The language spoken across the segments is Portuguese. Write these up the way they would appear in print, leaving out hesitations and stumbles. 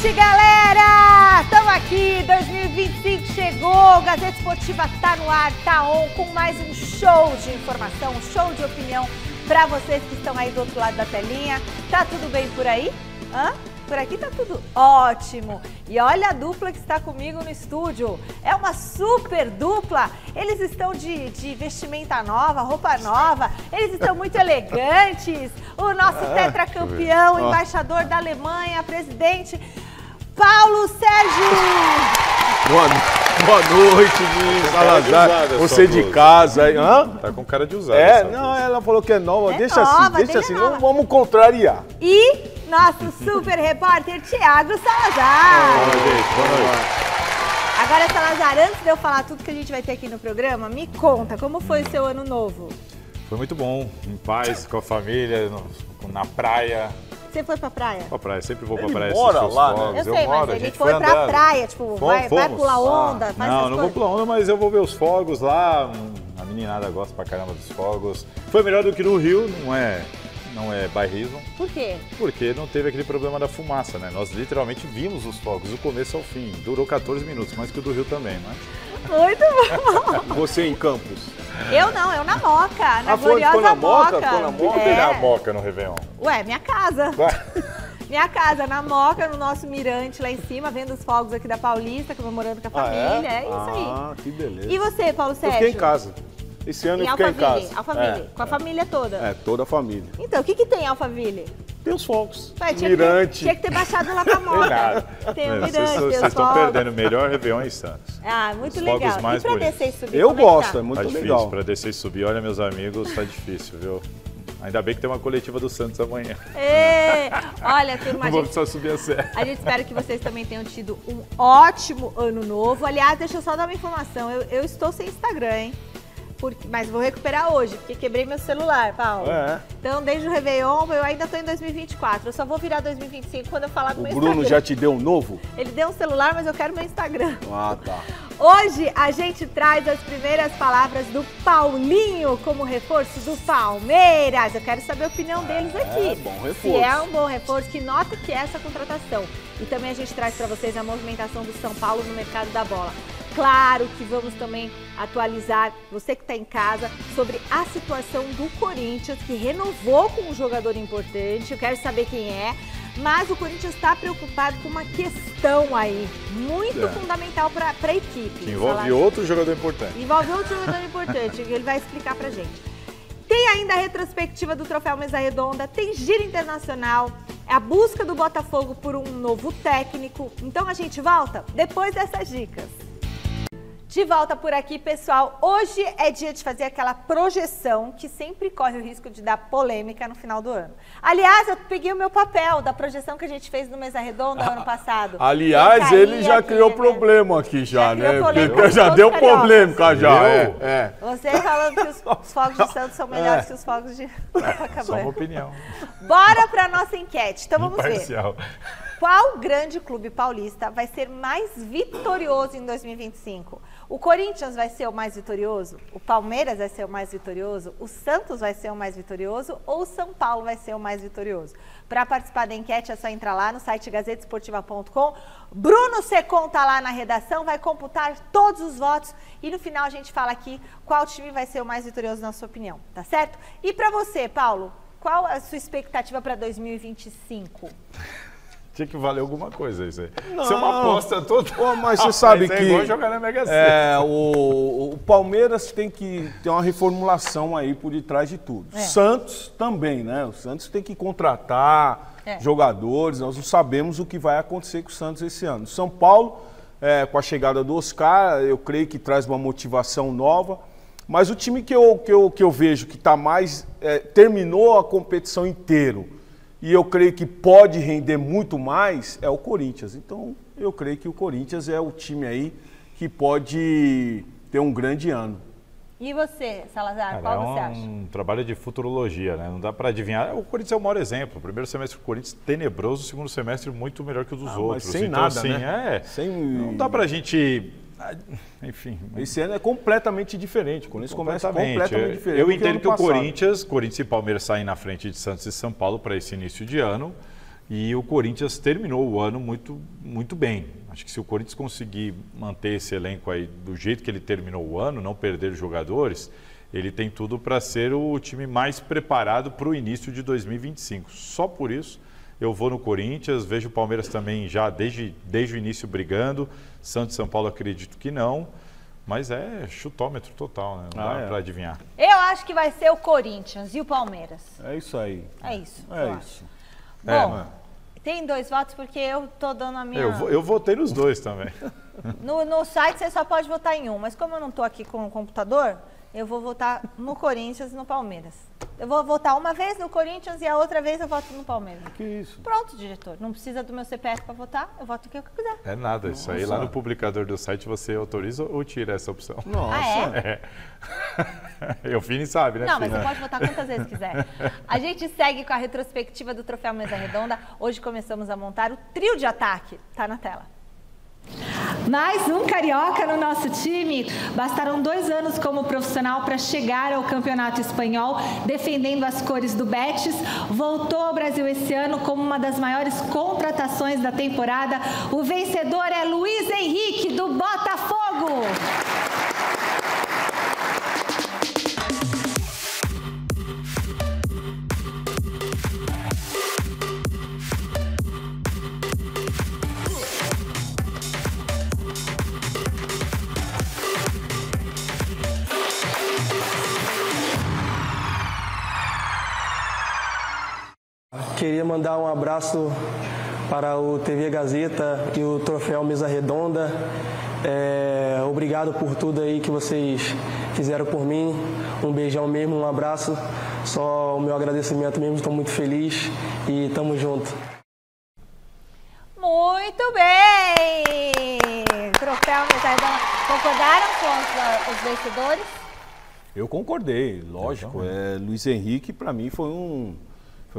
noite, galera! Estamos aqui, 2025 chegou, Gazeta Esportiva tá no ar, tá on, com mais um show de informação, um show de opinião para vocês que estão aí do outro lado da telinha. Tá tudo bem por aí? Hã? Por aqui tá tudo ótimo. E olha a dupla que está comigo no estúdio. É uma super dupla. Eles estão de vestimenta nova, roupa nova. Eles estão muito elegantes. O nosso tetracampeão, embaixador da Alemanha, presidente Paulo Sérgio. Boa noite, Miss Salazar. Você de casa aí. Hã? Tá com cara de usar. Não, ela falou que é nova. Deixa nova, assim, deixa assim. nova. Não vamos contrariar. E nosso super repórter, Thiago Salazar. Boa noite, boa noite. Agora, Salazar, antes de eu falar tudo que a gente vai ter aqui no programa, me conta, como foi o seu ano novo? Foi muito bom, em paz, com a família, na praia. Você foi pra praia? Pra praia, sempre vou pra Ele praia mora assistir os lá, né? fogos. Eu sei, mas a ele gente foi pra andando. praia, tipo, vai pular onda, faz essas Não vou coisas. pular onda, mas eu vou ver os fogos lá. A meninada gosta pra caramba dos fogos. Foi melhor do que no Rio, não é bairrismo. Por quê? Porque não teve aquele problema da fumaça, né? Nós literalmente vimos os fogos do começo ao fim. Durou 14 minutos, mais que o do Rio também, né? Muito bom. Você em Campos. Eu não, eu na Moca, na ficou gloriosa na Moca? Moca. Ficou na Moca? Teve a Moca no Réveillon. Ué, minha casa. Minha casa, na Moca, no nosso mirante lá em cima, vendo os fogos aqui da Paulista, comemorando com a família. É isso aí. Ah, que beleza. E você, Paulo Eu Sérgio? fiquei em casa. Esse ano eu fiquei em casa. Alphaville, com a família toda. Toda a família. Então, o que tem em Alphaville? Tem os fogos. Ué, Mirante. Tinha que ter baixado lá pra Moca. Tem o mirante, tem os Vocês estão fogos. perdendo o melhor Réveillon em Santos. Ah, muito Os legal. fogos mais E pra bonitos. descer e subir, Eu como é que gosto, tá? é muito Tá difícil legal. pra descer e subir. Olha, meus amigos, tá difícil, viu? Ainda bem que tem uma coletiva do Santos amanhã. Olha, turma, Não vou precisar subir a serra. a gente espera que vocês também tenham tido um ótimo ano novo. Aliás, deixa eu só dar uma informação. Eu estou sem Instagram, hein? Mas vou recuperar hoje, porque quebrei meu celular, Paulo. Então, desde o Réveillon, eu ainda estou em 2024. Eu só vou virar 2025 quando eu falar do O meu Bruno Instagram. já te deu um novo? Ele deu um celular, mas eu quero meu Instagram. Ah, tá. Hoje a gente traz as primeiras palavras do Paulinho como reforço do Palmeiras. Eu quero saber a opinião deles aqui. Bom reforço. Se é um bom reforço, que nota que é essa contratação. E também a gente traz para vocês a movimentação do São Paulo no mercado da bola. Claro que vamos também atualizar, você que está em casa, sobre a situação do Corinthians, que renovou com um jogador importante. Eu quero saber quem é. Mas o Corinthians está preocupado com uma questão aí, muito fundamental para a equipe. Que envolve outro jogador importante. Envolve outro jogador importante, que ele vai explicar pra gente. Tem ainda a retrospectiva do Troféu Mesa Redonda, tem giro internacional, é a busca do Botafogo por um novo técnico. Então a gente volta depois dessas dicas. De volta por aqui, pessoal. Hoje é dia de fazer aquela projeção que sempre corre o risco de dar polêmica no final do ano. Aliás, eu peguei o meu papel da projeção que a gente fez no Mesa Redonda ano passado. Aliás, ele já criou problema aqui já, né? criou polêmica Porque com já os deu cariocas. polêmica já. Você falando que os fogos de Santos são melhores que os fogos de Só uma Copacabana. opinião. Bora para nossa enquete. Então vamos ver. Imparcial. Qual grande clube paulista vai ser mais vitorioso em 2025? O Corinthians vai ser o mais vitorioso? O Palmeiras vai ser o mais vitorioso? O Santos vai ser o mais vitorioso? Ou o São Paulo vai ser o mais vitorioso? Para participar da enquete é só entrar lá no site gazetesportiva.com. Bruno Secom está lá na redação, vai computar todos os votos e no final a gente fala aqui qual time vai ser o mais vitorioso na sua opinião, tá certo? E para você, Paulo, qual a sua expectativa para 2025? Tinha que valer alguma coisa isso aí. Isso é uma aposta toda. Mas você sabe Isso que é igual jogar na Mega Sena. o Palmeiras tem que ter uma reformulação aí por detrás de tudo. Santos também, né? O Santos tem que contratar jogadores. Nós não sabemos o que vai acontecer com o Santos esse ano. São Paulo, com a chegada do Oscar, eu creio que traz uma motivação nova. Mas o time que eu vejo que está mais... terminou a competição inteiro. E eu creio que pode render muito mais é o Corinthians. Então, eu creio que o Corinthians é o time aí que pode ter um grande ano. E você, Salazar, qual você acha? É um trabalho de futurologia, né? Não dá para adivinhar. O Corinthians é o maior exemplo. O primeiro semestre do Corinthians tenebroso, o segundo semestre muito melhor que o dos outros. Mas sem então, nada, assim, né? Não dá pra gente... Enfim. Esse ano é completamente diferente. O Corinthians começa completamente diferente. Eu entendo que o Corinthians e Palmeiras saem na frente de Santos e São Paulo para esse início de ano, E o Corinthians terminou o ano muito, muito bem. Acho que se o Corinthians conseguir manter esse elenco aí do jeito que ele terminou o ano, não perder jogadores, ele tem tudo para ser o time mais preparado para o início de 2025. Só por isso eu vou no Corinthians, vejo o Palmeiras também já desde o início brigando. Santos e São Paulo acredito que não. Mas é chutômetro total, né? Não dá para adivinhar. Eu acho que vai ser o Corinthians e o Palmeiras. É isso aí. É isso. É isso. Bom, tem 2 votos porque eu tô dando a minha... Eu votei nos 2 também. No site você só pode votar em um, mas como eu não tô aqui com o computador, eu vou votar no Corinthians e no Palmeiras. Eu vou votar uma vez no Corinthians e a outra vez eu voto no Palmeiras. Que isso? Pronto, diretor. Não precisa do meu CPF para votar, eu voto o que eu quiser. É nada, isso aí lá no publicador do site você autoriza ou tira essa opção? Nossa. O Fini sabe, né? Não, mas você pode votar quantas vezes quiser. A gente segue com a retrospectiva do Troféu Mesa Redonda. Hoje começamos a montar o trio de ataque. Tá na tela. Mais um carioca no nosso time. Bastaram 2 anos como profissional para chegar ao Campeonato Espanhol, defendendo as cores do Betis. Voltou ao Brasil esse ano como uma das maiores contratações da temporada. O vencedor é Luiz Henrique, do Botafogo. Queria mandar um abraço para o TV Gazeta e o Troféu Mesa Redonda. Obrigado por tudo aí que vocês fizeram por mim. Um beijão mesmo, um abraço. Só o meu agradecimento mesmo, estou muito feliz e tamo junto. Muito bem! Troféu Mesa Redonda. Concordaram com os vencedores? Eu concordei, lógico. Luiz Henrique, para mim, foi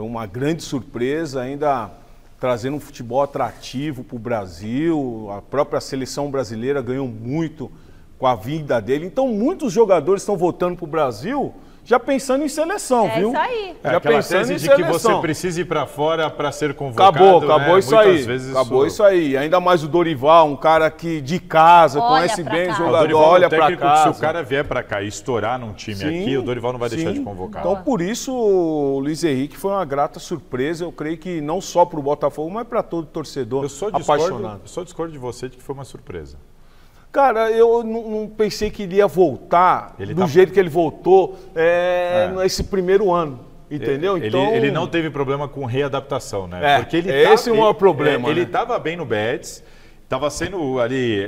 uma grande surpresa, ainda trazendo um futebol atrativo para o Brasil. A própria seleção brasileira ganhou muito com a vinda dele. Então, muitos jogadores estão voltando para o Brasil já pensando em seleção, viu? É isso aí. Já pensando em de seleção. Que você precisa ir para fora para ser convocado. Acabou isso aí. Acabou isso aí. Ainda mais o Dorival, um cara que de casa, conhece bem o jogador, olha para casa. Se o cara vier para cá e estourar num time aqui, o Dorival não vai deixar de convocar. Então, por isso, o Luiz Henrique foi uma grata surpresa. Eu creio que não só para o Botafogo, mas para todo torcedor apaixonado. Eu só discordo de você de que foi uma surpresa. Cara, eu não pensei que ele ia voltar jeito que ele voltou nesse primeiro ano, entendeu? Ele não teve problema com readaptação, né? Porque esse é o maior problema. Ele estava bem no Betis, estava sendo ali,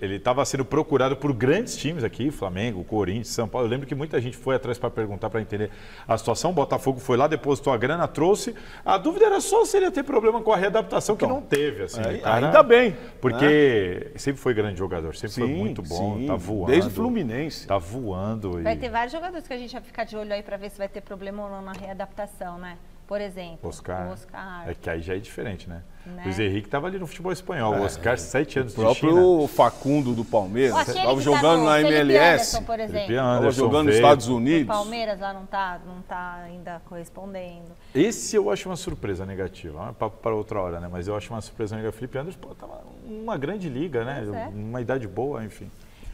ele estava sendo procurado por grandes times aqui, Flamengo, Corinthians, São Paulo. Eu lembro que muita gente foi atrás para perguntar, para entender a situação. O Botafogo foi lá, depositou a grana, trouxe. A dúvida era só se ele ia ter problema com a readaptação, que não teve. Assim, cara, ainda bem. Porque sempre foi grande jogador, sempre foi muito bom, tá voando. Desde o Fluminense. Tá voando. Vai ter vários jogadores que a gente vai ficar de olho aí para ver se vai ter problema ou não na readaptação, né? Por exemplo, Oscar. o Oscar. É que aí já é diferente, né? Luiz Henrique estava ali no futebol espanhol. O Oscar, 7 anos de China. O próprio China. Facundo do Palmeiras. Estava jogando na MLS. Anderson, por exemplo. Estava jogando nos Estados Unidos. O Palmeiras lá não tá ainda correspondendo. Esse eu acho uma surpresa negativa. Para outra hora, né? Mas eu acho uma surpresa negativa. Felipe Anderson, tava uma grande liga, né? Uma idade boa, enfim.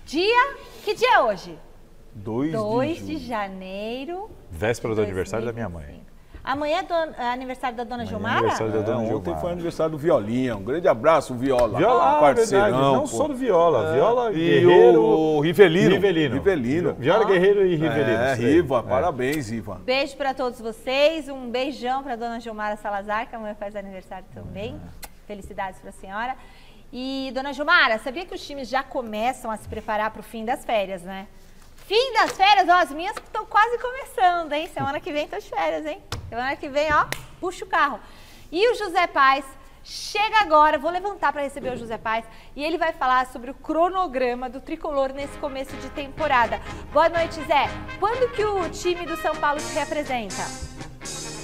Que dia é hoje? 2 de janeiro. Véspera do aniversário da minha mãe. Amanhã é aniversário da dona Gilmara? Aniversário da dona Ontem Gilmara. foi aniversário do Violinha. Um grande abraço, Viola. Viola, parceirão. Verdade. Não só do Viola. Viola, e Guerreiro. O Rivelino. Viola, Guerreiro e Rivelino. Riva. Parabéns, Riva. Beijo para todos vocês. Um beijão para dona Gilmara Salazar, que amanhã faz aniversário também. Felicidades para a senhora. E, dona Gilmara, sabia que os times já começam a se preparar para o fim das férias, né? Fim das férias, ó, as minhas estão quase começando, hein? Semana que vem tô de férias, hein? Semana que vem, ó, puxa o carro. E o José Paes chega agora, vou levantar para receber o José Paes, e ele vai falar sobre o cronograma do Tricolor nesse começo de temporada. Boa noite, Zé. Quando que o time do São Paulo se reapresenta?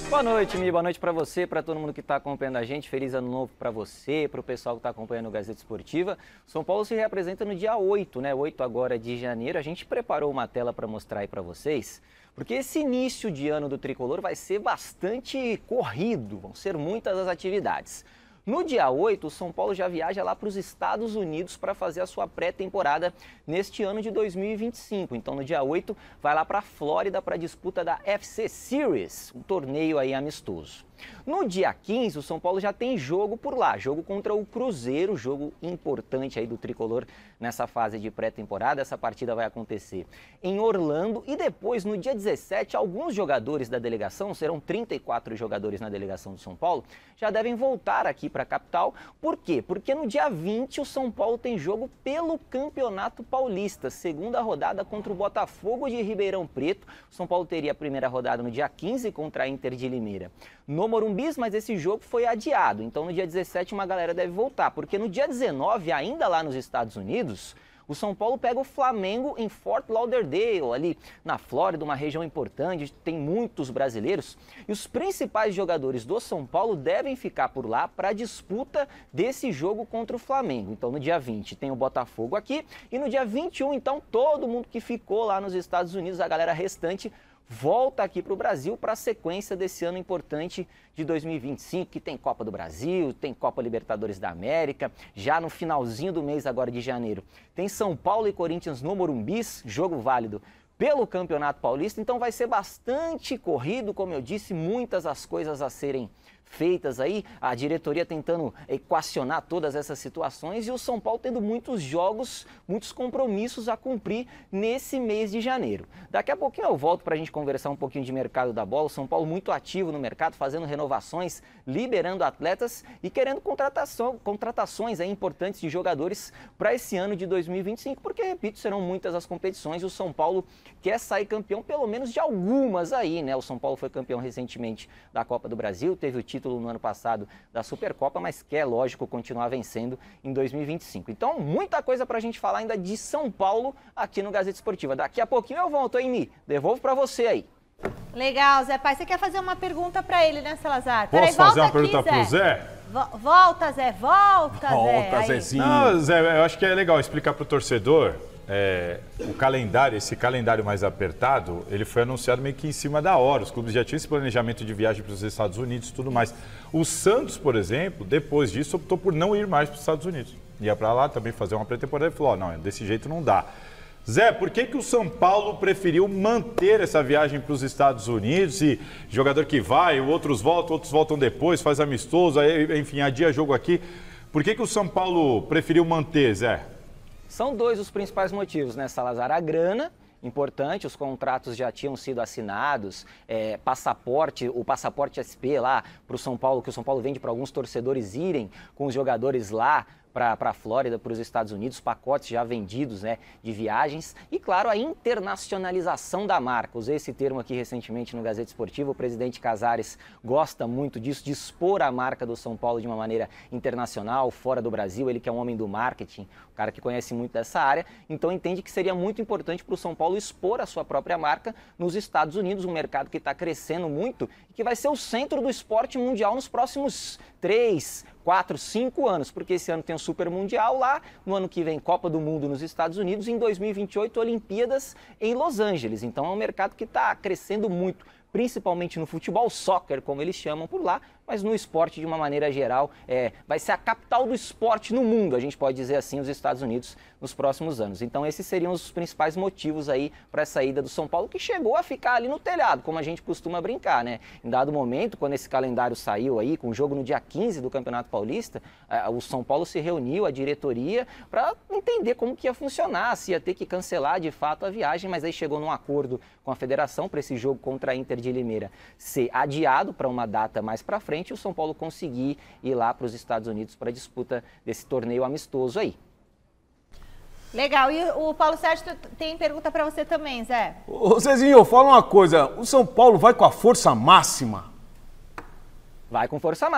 Boa noite, Mi. Boa noite para você, para todo mundo que está acompanhando a gente. Feliz ano novo para você, para o pessoal que está acompanhando o Gazeta Esportiva. São Paulo se reapresenta no dia 8, né? 8 agora de janeiro. A gente preparou uma tela para mostrar aí para vocês porque esse início de ano do Tricolor vai ser bastante corrido, vão ser muitas as atividades. No dia 8, o São Paulo já viaja lá para os Estados Unidos para fazer a sua pré-temporada neste ano de 2025. Então, no dia 8, vai lá para a Flórida para a disputa da FC Series, um torneio aí amistoso. No dia 15, o São Paulo já tem jogo por lá, jogo contra o Cruzeiro, jogo importante aí do Tricolor nessa fase de pré-temporada. Essa partida vai acontecer em Orlando e depois, no dia 17, alguns jogadores da delegação, serão 34 jogadores na delegação do São Paulo, já devem voltar aqui para a capital. Por quê? Porque no dia 20 o São Paulo tem jogo pelo Campeonato Paulista, segunda rodada contra o Botafogo de Ribeirão Preto. O São Paulo teria a primeira rodada no dia 15 contra a Inter de Limeira no Morumbi, mas esse jogo foi adiado. Então no dia 17 uma galera deve voltar, porque no dia 19, ainda lá nos Estados Unidos, o São Paulo pega o Flamengo em Fort Lauderdale, ali na Flórida, uma região importante, tem muitos brasileiros. E os principais jogadores do São Paulo devem ficar por lá para a disputa desse jogo contra o Flamengo. Então, no dia 20 tem o Botafogo aqui e no dia 21, então, todo mundo que ficou lá nos Estados Unidos, a galera restante, volta aqui para o Brasil para a sequência desse ano importante de 2025, que tem Copa do Brasil, tem Copa Libertadores da América, já no finalzinho do mês agora de janeiro. Tem São Paulo e Corinthians no Morumbi, jogo válido pelo Campeonato Paulista, então vai ser bastante corrido, como eu disse, muitas as coisas a serem feitas aí, a diretoria tentando equacionar todas essas situações e o São Paulo tendo muitos jogos, muitos compromissos a cumprir nesse mês de janeiro. Daqui a pouquinho eu volto para a gente conversar um pouquinho de mercado da bola. O São Paulo muito ativo no mercado, fazendo renovações, liberando atletas e querendo contratações aí importantes de jogadores para esse ano de 2025, porque, repito, serão muitas as competições e o São Paulo quer sair campeão pelo menos de algumas aí, né? O São Paulo foi campeão recentemente da Copa do Brasil, teve o título no ano passado da Supercopa, mas quer, lógico, continuar vencendo em 2025. Então, muita coisa pra gente falar ainda de São Paulo aqui no Gazeta Esportiva. Daqui a pouquinho eu volto, hein, Mi? Devolvo pra você aí. Legal, Zé Pai. Você quer fazer uma pergunta pra ele, né, Salazar? Posso fazer uma pergunta pro Zé? Volta, Zé. Volta, Zé. Volta, Zezinho. Não, Zé, eu acho que é legal explicar pro torcedor. O calendário, esse calendário mais apertado, ele foi anunciado meio que em cima da hora. Os clubes já tinham esse planejamento de viagem para os Estados Unidos e tudo mais. O Santos, por exemplo, depois disso, optou por não ir mais para os Estados Unidos. Ia para lá também fazer uma pré-temporada e falou, não, desse jeito não dá. Zé, por que o São Paulo preferiu manter essa viagem para os Estados Unidos e jogador que vai, outros voltam depois, faz amistoso, aí, enfim, adia jogo aqui. Por que o São Paulo preferiu manter, Zé? São dois os principais motivos, né, Salazar? A grana, importante, os contratos já tinham sido assinados, o passaporte SP lá para o São Paulo, que o São Paulo vende para alguns torcedores irem com os jogadores lá para a Flórida, para os Estados Unidos, pacotes já vendidos, né, de viagens. E, claro, a internacionalização da marca. Usei esse termo aqui recentemente no Gazeta Esportiva. O presidente Casares gosta muito disso, de expor a marca do São Paulo de uma maneira internacional, fora do Brasil. Ele que é um homem do marketing, um cara que conhece muito dessa área. Então, entende que seria muito importante para o São Paulo expor a sua própria marca nos Estados Unidos, um mercado que está crescendo muito e que vai ser o centro do esporte mundial nos próximos 3, 4, 5 anos, porque esse ano tem o Super Mundial lá, no ano que vem Copa do Mundo nos Estados Unidos, em 2028 Olimpíadas em Los Angeles. Então é um mercado que está crescendo muito, principalmente no futebol, soccer, como eles chamam por lá, mas no esporte de uma maneira geral, vai ser a capital do esporte no mundo, a gente pode dizer assim, os Estados Unidos nos próximos anos. Então esses seriam os principais motivos aí para essa ida do São Paulo, que chegou a ficar ali no telhado, como a gente costuma brincar, né? Em dado momento, quando esse calendário saiu aí, com o jogo no dia 15 do Campeonato Paulista, o São Paulo se reuniu, a diretoria, para entender como que ia funcionar, se ia ter que cancelar de fato a viagem, mas aí chegou num acordo com a federação para esse jogo contra a Inter de Limeira ser adiado para uma data mais para frente, e o São Paulo conseguir ir lá para os Estados Unidos para a disputa desse torneio amistoso aí. Legal. E o Paulo Sérgio tem pergunta para você também, Zé. Ô Zezinho, fala uma coisa. O São Paulo vai com a força máxima? Vai com força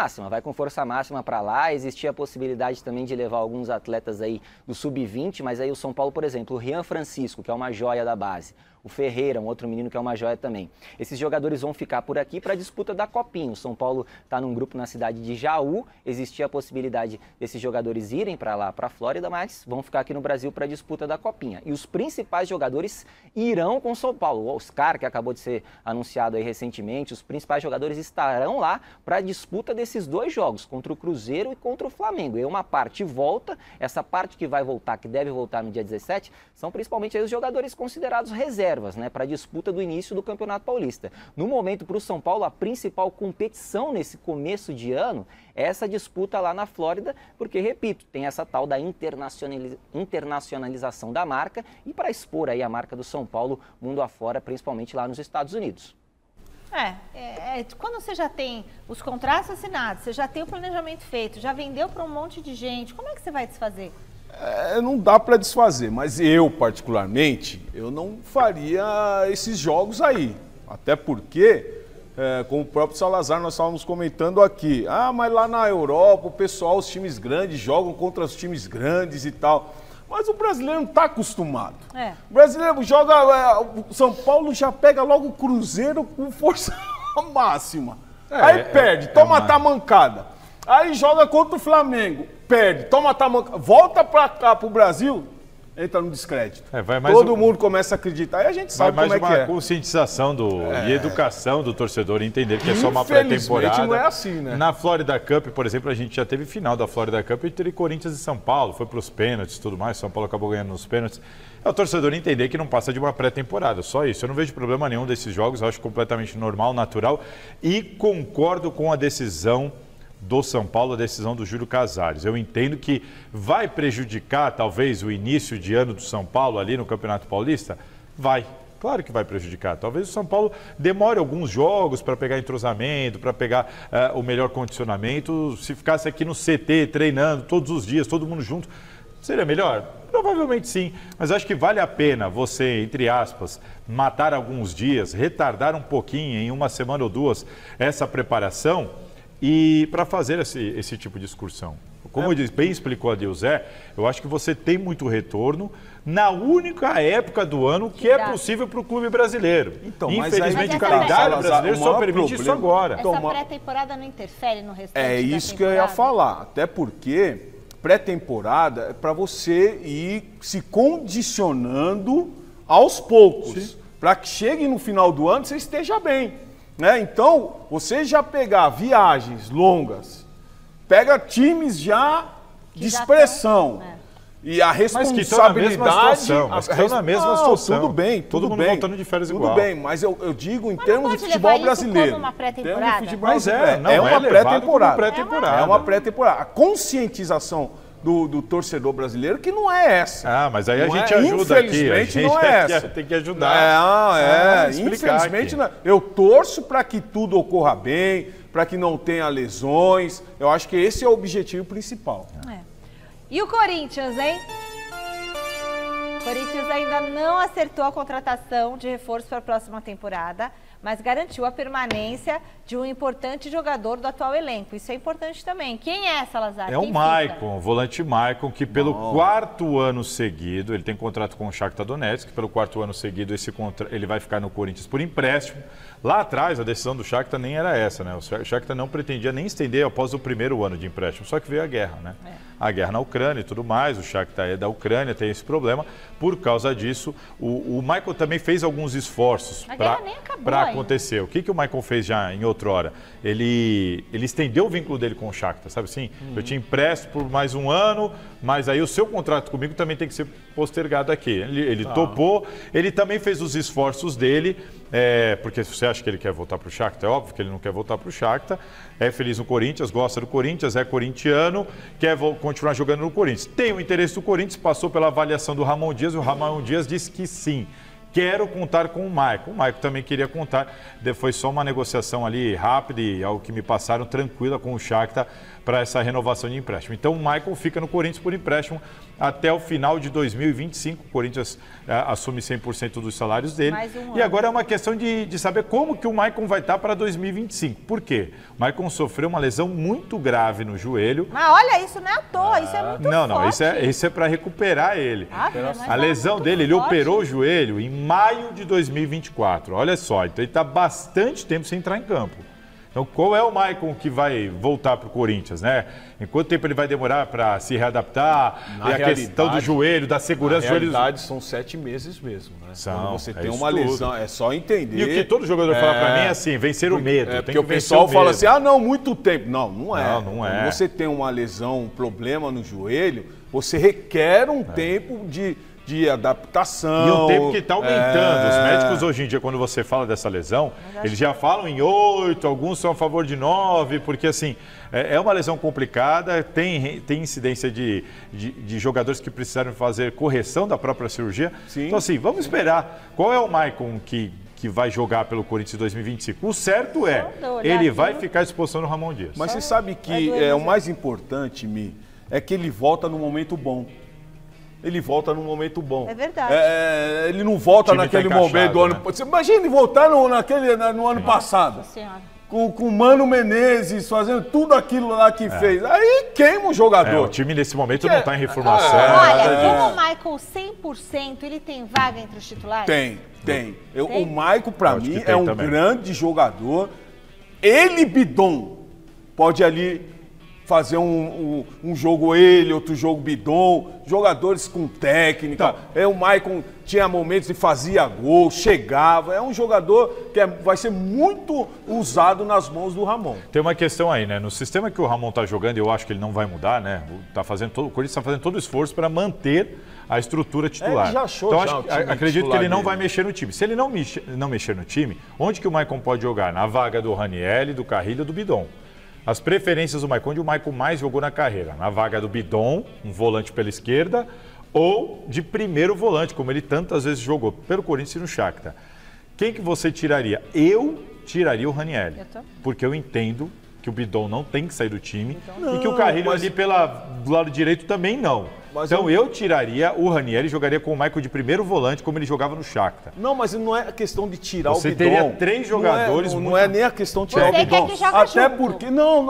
máxima para lá. Existia a possibilidade também de levar alguns atletas aí do Sub-20, mas aí o São Paulo, por exemplo, o Rian Francisco, que é uma joia da base, o Ferreira, um outro menino que é uma joia também. Esses jogadores vão ficar por aqui para a disputa da Copinha. O São Paulo está num grupo na cidade de Jaú, existia a possibilidade desses jogadores irem para lá, para a Flórida, mas vão ficar aqui no Brasil para a disputa da Copinha. E os principais jogadores irão com o São Paulo. O Oscar, que acabou de ser anunciado aí recentemente, os principais jogadores estarão lá para a disputa desses 2 jogos, contra o Cruzeiro e contra o Flamengo. E uma parte volta, essa parte que vai voltar, que deve voltar no dia 17, são principalmente aí os jogadores considerados reservas, né, para a disputa do início do Campeonato Paulista. No momento, para o São Paulo, a principal competição nesse começo de ano é essa disputa lá na Flórida, porque, repito, tem essa tal da internacionalização da marca e para expor aí a marca do São Paulo mundo afora, principalmente lá nos Estados Unidos. Quando você já tem os contratos assinados, você já tem o planejamento feito, já vendeu para um monte de gente, como é que você vai desfazer? Não dá para desfazer, mas eu, particularmente, eu não faria esses jogos aí. Até porque, como o próprio Salazar, nós estávamos comentando aqui, mas lá na Europa, o pessoal, os times grandes jogam contra os times grandes e tal. Mas o brasileiro não está acostumado. O brasileiro joga, o São Paulo já pega logo o Cruzeiro com força máxima. Aí perde, toma a tamancada. Aí joga contra o Flamengo, perde, toma a tamancada. Volta para cá, para o Brasil, entra no descrédito. Todo mundo começa a acreditar. Aí a gente sabe como é que é. Mais uma conscientização e educação do torcedor, entender que é só uma pré-temporada. Não é assim, né? Na Florida Cup, por exemplo, a gente já teve final da Florida Cup entre Corinthians e São Paulo. Foi para os pênaltis e tudo mais. São Paulo acabou ganhando nos pênaltis. É o torcedor entender que não passa de uma pré-temporada. Só isso. Eu não vejo problema nenhum desses jogos. Eu acho completamente normal, natural. E concordo com a decisão do São Paulo, a decisão do Júlio Casares. Eu entendo que vai prejudicar, talvez, o início de ano do São Paulo ali no Campeonato Paulista? Vai. Claro que vai prejudicar. Talvez o São Paulo demore alguns jogos para pegar entrosamento, para pegar o melhor condicionamento. Se ficasse aqui no CT, treinando todos os dias, todo mundo junto, seria melhor? Provavelmente sim. Mas acho que vale a pena você, entre aspas, matar alguns dias, retardar um pouquinho, em uma semana ou 2, essa preparação, e para fazer esse tipo de excursão. Como bem explicou a Deusé, eu acho que você tem muito retorno na única época do ano que é possível para o clube brasileiro. Então, infelizmente, o calendário brasileiro só permite isso agora. Essa pré-temporada não interfere no restante da temporada? É isso que eu ia falar. Até porque pré-temporada é para você ir se condicionando aos poucos, para que chegue no final do ano você esteja bem. Né? Então, você já pegar viagens longas, pega times já de expressão. E a responsabilidade... Mas que estão na mesma situação. Tudo bem, todo mundo voltando de férias igual. Tudo bem, mas eu digo em termos de futebol brasileiro. Uma pré-temporada? Mas é uma pré-temporada. É uma pré-temporada. A conscientização do torcedor brasileiro que não é essa. Mas aí a gente ajuda aqui. Infelizmente não é essa. Tem que ajudar. Infelizmente não. Eu torço para que tudo ocorra bem, para que não tenha lesões. Eu acho que esse é o objetivo principal. E o Corinthians, hein? O Corinthians ainda não acertou a contratação de reforço para a próxima temporada, mas garantiu a permanência de um importante jogador do atual elenco. Isso é importante também. Quem é, Salazar? É o Maicon, o volante Maicon, que pelo 4º ano seguido, ele tem contrato com o Shakhtar Donetsk, pelo 4º ano seguido ele vai ficar no Corinthians por empréstimo. Lá atrás, a decisão do Shakhtar nem era essa, né? O Shakhtar não pretendia nem estender após o 1º ano de empréstimo, só que veio a guerra, né? A guerra na Ucrânia e tudo mais, o Shakhtar é da Ucrânia, tem esse problema. Por causa disso, o Maicon também fez alguns esforços para acontecer. O que o Maicon fez já em outrora? Ele estendeu o vínculo dele com o Shakhtar, sabe assim? Eu te empresto por mais um ano, mas aí o seu contrato comigo também tem que ser postergado aqui. Ele topou, ele também fez os esforços dele, porque se você acha que ele quer voltar para o Shakhtar, é óbvio que ele não quer voltar para o Shakhtar, é feliz no Corinthians, gosta do Corinthians, é corintiano, quer continuar jogando no Corinthians. Tem o interesse do Corinthians, passou pela avaliação do Ramon Dias, e o Ramon Dias disse que sim. Quero contar com o Maicon. O Maicon também queria contar. Foi só uma negociação ali rápida e, ao que me passaram, tranquila com o Shakhtar para essa renovação de empréstimo. Então, o Maicon fica no Corinthians por empréstimo até o final de 2025. O Corinthians assume 100% dos salários dele. E agora é uma questão de saber como que o Maicon vai estar para 2025. Por quê? O Maicon sofreu uma lesão muito grave no joelho. Mas olha, isso não é à toa, isso é muito forte. Não, isso é para recuperar ele. A lesão dele, ele operou o joelho em maio de 2024. Olha só, então ele está bastante tempo sem entrar em campo. Então, qual é o Maicon que vai voltar para o Corinthians, né? Em quanto tempo ele vai demorar para se readaptar? E a questão do joelho, da segurança. Na realidade, são 7 meses mesmo, né? Quando você tem uma lesão, é só entender. E o que todo jogador fala para mim é assim, vencer o medo. Porque o pessoal fala assim, não, muito tempo. Não, não é. Não é. Quando você tem uma lesão, um problema no joelho, você requer um tempo de adaptação. E o tempo que está aumentando. Os médicos hoje em dia, quando você fala dessa lesão, eles já falam em 8, alguns são a favor de 9, porque assim, é uma lesão complicada, tem incidência de jogadores que precisaram fazer correção da própria cirurgia. Sim. Então assim, vamos esperar. Qual é o Maicon que vai jogar pelo Corinthians em 2025? O certo é, ele vai ficar à disposição do Ramon Dias. Mas você sabe que o mais importante, Mi, é que ele volta no momento bom. Ele volta num momento bom. É verdade. Ele não volta naquele momento do ano... Você imagina ele voltar no ano passado. Nossa Senhora. Com o Mano Menezes fazendo tudo aquilo lá que fez. Aí queima o jogador. O time nesse momento não está em reformação. Olha, como o Michael 100%, ele tem vaga entre os titulares? Tem. O Maicon, pra mim, é um grande jogador. Ele, Bidon, pode ali fazer um jogo outro jogo Bidon, jogadores com técnica. O Maicon tinha momentos e fazia gol, chegava. É um jogador que vai ser muito usado nas mãos do Ramon. Tem uma questão aí, né? No sistema que o Ramon está jogando, eu acho que ele não vai mudar, né? O Corinthians está fazendo todo o esforço para manter a estrutura titular. Ele já achou acredito que ele não vai mexer no time. Se ele não mexer no time, onde que o Maicon pode jogar? Na vaga do Ranieri, do Carrilho, do Bidon. As preferências do Maicon, onde o Maicon mais jogou na carreira. Na vaga do Bidon, um volante pela esquerda, ou de primeiro volante, como ele tantas vezes jogou pelo Corinthians e no Shakhtar. Quem que você tiraria? Eu tiraria o Ranieri, porque eu entendo que o Bidon não tem que sair do time e que o Carrilho ali do lado direito também não. Então eu tiraria o Ranieri e jogaria com o Maicon de primeiro volante, como ele jogava no Shakhtar. Não, mas não é a questão de tirar o Bidon. Você teria 3 jogadores. Não é nem a questão de tirar o Bidon.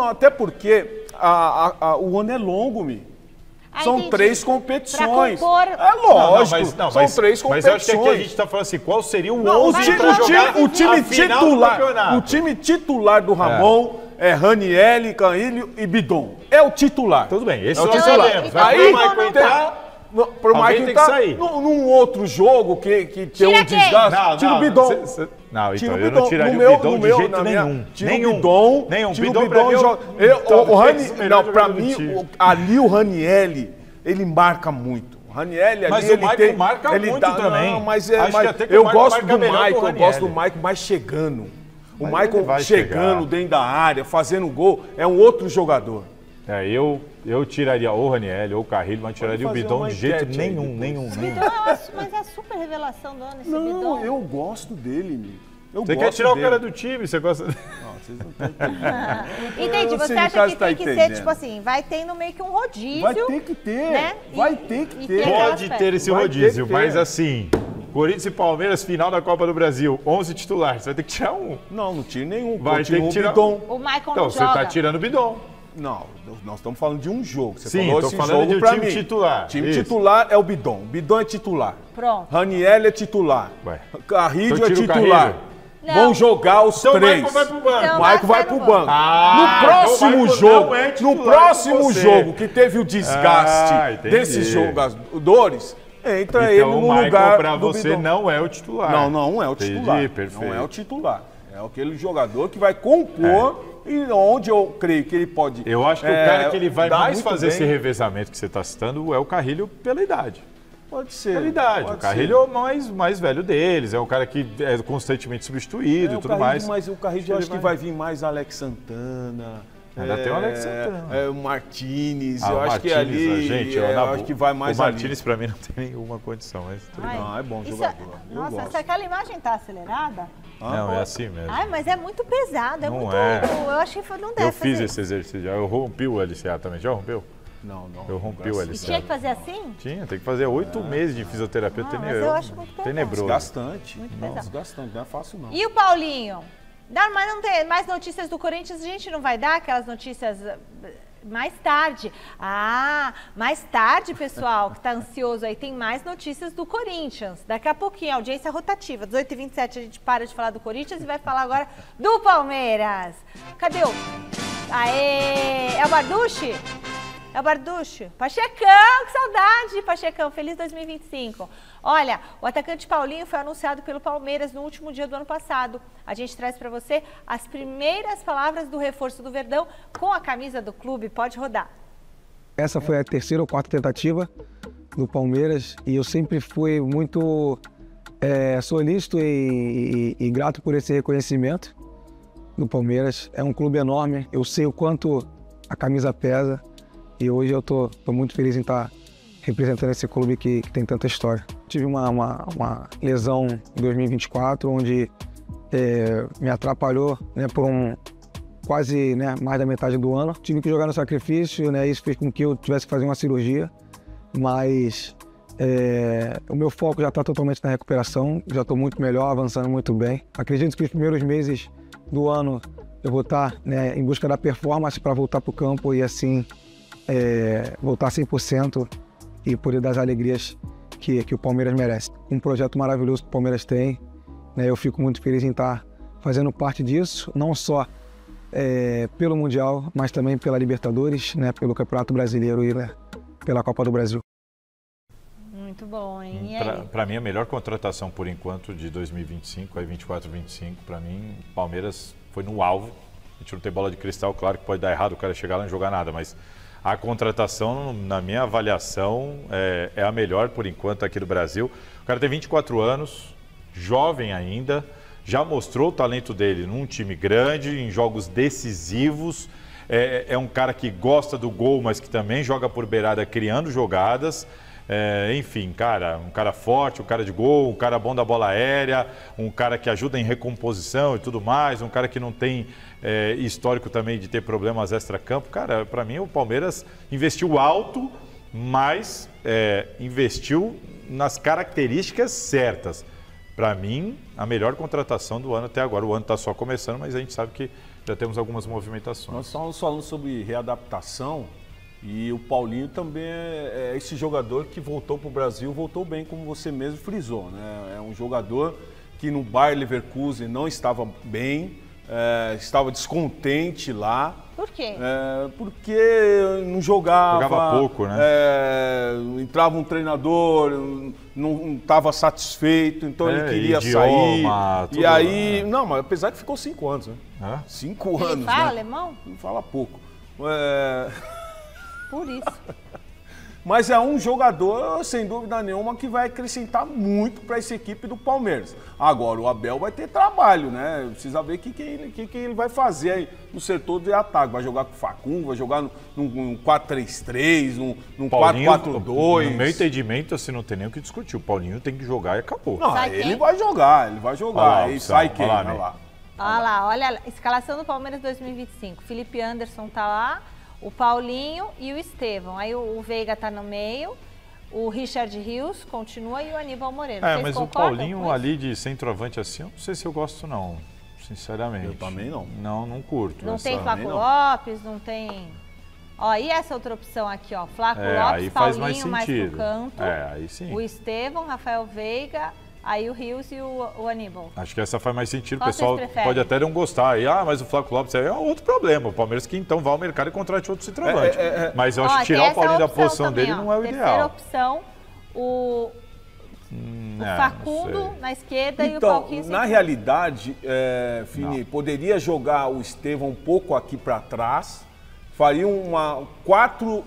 Até porque o ano é longo, Mi. São 3 competições. É lógico, são 3 competições. Mas eu acho que aqui a gente está falando assim, qual seria o 11 para jogar o time titular? O time titular do Ramon é Ranieri, Carrilho e Bidon. É o titular. Tudo bem, esse é o titular. Aí o Maicon entrar, pro Maicon entrar num outro jogo que tem um desgaste. Tira o Bidon. Não, então eu não tiraria o Bidon de jeito nenhum. Tira o Bidon. Bidon pra mim, não, pra mim, ali o Ranieri, ele marca muito. O Ranieri ali, mas o Maicon marca muito também. Não, mas eu gosto do Maicon, eu gosto do Maicon mais chegando. O Maicon chegando dentro da área, fazendo gol, é um outro jogador. Eu tiraria ou o Ranieri ou o Carrilho, mas tiraria o Bidon de jeito nenhum. Mas é a super revelação do ano esse Bidon. Não, eu gosto dele, amigo. Você quer tirar o cara do time, você gosta... Não, vocês não estão entendendo. Entendi, você acha que tem que ser, tipo assim, vai tendo meio que um rodízio. Vai ter que ter, né? Vai ter que ter. Pode ter esse rodízio, mas assim... Corinthians e Palmeiras, final da Copa do Brasil, 11 titulares, você vai ter que tirar um. Não tire nenhum. Vai ter que tirar o Bidon. O Maicon então, você está tirando o Bidon. Não, nós estamos falando de um jogo. Você Sim, falou estou esse falando jogo de pra time mim. titular. Time titular é o Bidon. Bidon é titular. Pronto. Ranieri é titular. Carrilho então é titular. Vão jogar os 3. O Maicon vai pro banco. O Maicon vai pro banco. No próximo jogo, no próximo jogo que teve o desgaste desses jogadores, entra ele no lugar para você não é o titular. Não é o titular. Entendi, perfeito. Não é o titular. É aquele jogador que vai compor e onde eu creio que ele pode. Eu acho que o cara que ele vai mais fazer esse revezamento que você está citando é o Carrilho pela idade. Pode ser. Pela idade. O Carrilho é o mais velho deles, é um cara que é constantemente substituído e tudo mais. Mas o Carrilho eu acho que vai vir mais Alex Santana. Ainda tem o Alex Santana. O Martínez, eu acho que ali. Gente, eu acho que vai mais o Martínez para mim não tem nenhuma condição. Não, é bom jogador. Nossa, se aquela imagem tá acelerada. Não, é assim mesmo. Mas é muito pesado, não muito. Eu acho que não deve. Eu fiz esse exercício já. Eu rompi o LCA também. Já rompeu? Não. Eu rompi o LCA. E tinha que fazer assim? Tinha, tem que fazer 8 meses de fisioterapia. Mas eu acho muito pesado. Tenebroso. Desgastante. Desgastante, não é fácil não. E o Paulinho? Mas não tem mais notícias do Corinthians, a gente não vai dar aquelas notícias mais tarde. Ah, mais tarde, pessoal, que tá ansioso aí, tem mais notícias do Corinthians. Daqui a pouquinho, audiência rotativa. 18h27 a gente para de falar do Corinthians e vai falar agora do Palmeiras. Cadê o... Aê! É o Barducci? É o Barducci? Pachecão, que saudade, Pachecão. Feliz 2025. Olha, o atacante Paulinho foi anunciado pelo Palmeiras no último dia do ano passado. A gente traz para você as primeiras palavras do reforço do Verdão com a camisa do clube. Pode rodar. Essa foi a terceira ou quarta tentativa do Palmeiras e eu sempre fui muito solícito e grato por esse reconhecimento do Palmeiras. É um clube enorme, eu sei o quanto a camisa pesa. E hoje eu tô muito feliz em estar representando esse clube que tem tanta história. Tive uma lesão em 2024, onde me atrapalhou, né, por quase, né, mais da metade do ano. Tive que jogar no sacrifício, né, isso fez com que eu tivesse que fazer uma cirurgia, mas o meu foco já está totalmente na recuperação, já estou muito melhor, avançando muito bem. Acredito que os primeiros meses do ano eu vou estar, né, em busca da performance para voltar para o campo e assim voltar 100% e poder dar as alegrias que o Palmeiras merece. Um projeto maravilhoso que o Palmeiras tem, né, eu fico muito feliz em estar fazendo parte disso, não só pelo Mundial, mas também pela Libertadores, né, pelo Campeonato Brasileiro e, né, pela Copa do Brasil. Muito bom, hein? Para mim, a melhor contratação por enquanto de 2025, aí 24, 25, para mim, Palmeiras foi no alvo. A gente não tem bola de cristal, claro que pode dar errado o cara chegar lá e não jogar nada, mas a contratação, na minha avaliação, é a melhor por enquanto aqui do Brasil. O cara tem 24 anos, jovem ainda, já mostrou o talento dele num time grande, em jogos decisivos. É um cara que gosta do gol, mas que também joga por beirada, criando jogadas. Enfim, cara, um cara forte, um cara de gol, um cara bom da bola aérea, um cara que ajuda em recomposição e tudo mais, um cara que não tem histórico também de ter problemas extra-campo. Cara, para mim o Palmeiras investiu alto, mas investiu nas características certas. Para mim, a melhor contratação do ano até agora. O ano está só começando, mas a gente sabe que já temos algumas movimentações. Nós estamos falando sobre readaptação. E o Paulinho também é esse jogador que voltou para o Brasil, voltou bem, como você mesmo frisou, né? É um jogador que no Bayer Leverkusen não estava bem, estava descontente lá. Por quê? Porque não jogava. Jogava pouco, né? Entrava um treinador, não estava satisfeito, então ele queria sair. E aí, não, mas apesar que ficou 5 anos, né? 5 anos. Ele fala né? alemão? Ele fala pouco. Por isso. Mas é um jogador, sem dúvida nenhuma, que vai acrescentar muito para essa equipe do Palmeiras. Agora, o Abel vai ter trabalho, né? Precisa ver o que ele vai fazer aí no setor de ataque. Vai jogar com o Facundo, vai jogar num 4-3-3, num 4-4-2. No meu entendimento, assim, não tem nem o que discutir. O Paulinho tem que jogar e acabou. Não, ele vai jogar. Aí sai quem? Olha lá. Olha lá, olha a escalação do Palmeiras 2025. Felipe Anderson tá lá. O Paulinho e o Estevão. Aí o Veiga tá no meio, o Richard Rios continua e o Aníbal Moreira. Vocês mas o Paulinho ali de centroavante assim, eu não sei se eu gosto não, sinceramente. Eu também não. Não curto. Não tem Flaco Lopes, não tem... Ó, e essa outra opção aqui, ó, Flaco Lopes, Paulinho mais pro canto. Aí sim. O Estevão, Rafael Veiga... Aí o Rios e o Aníbal. Acho que essa faz mais sentido. Qual o pessoal pode até não gostar. Aí, mas o Flaco Lopes é outro problema. O Palmeiras que então vai ao mercado e contrate outro centroavante. Mas eu acho que tirar o Paulinho da posição também, dele não é o ideal. Terceira opção, o Facundo na esquerda e o Paulinho. Na realidade, Fini, poderia jogar o Estevão um pouco aqui para trás. Faria uma 4-4-2.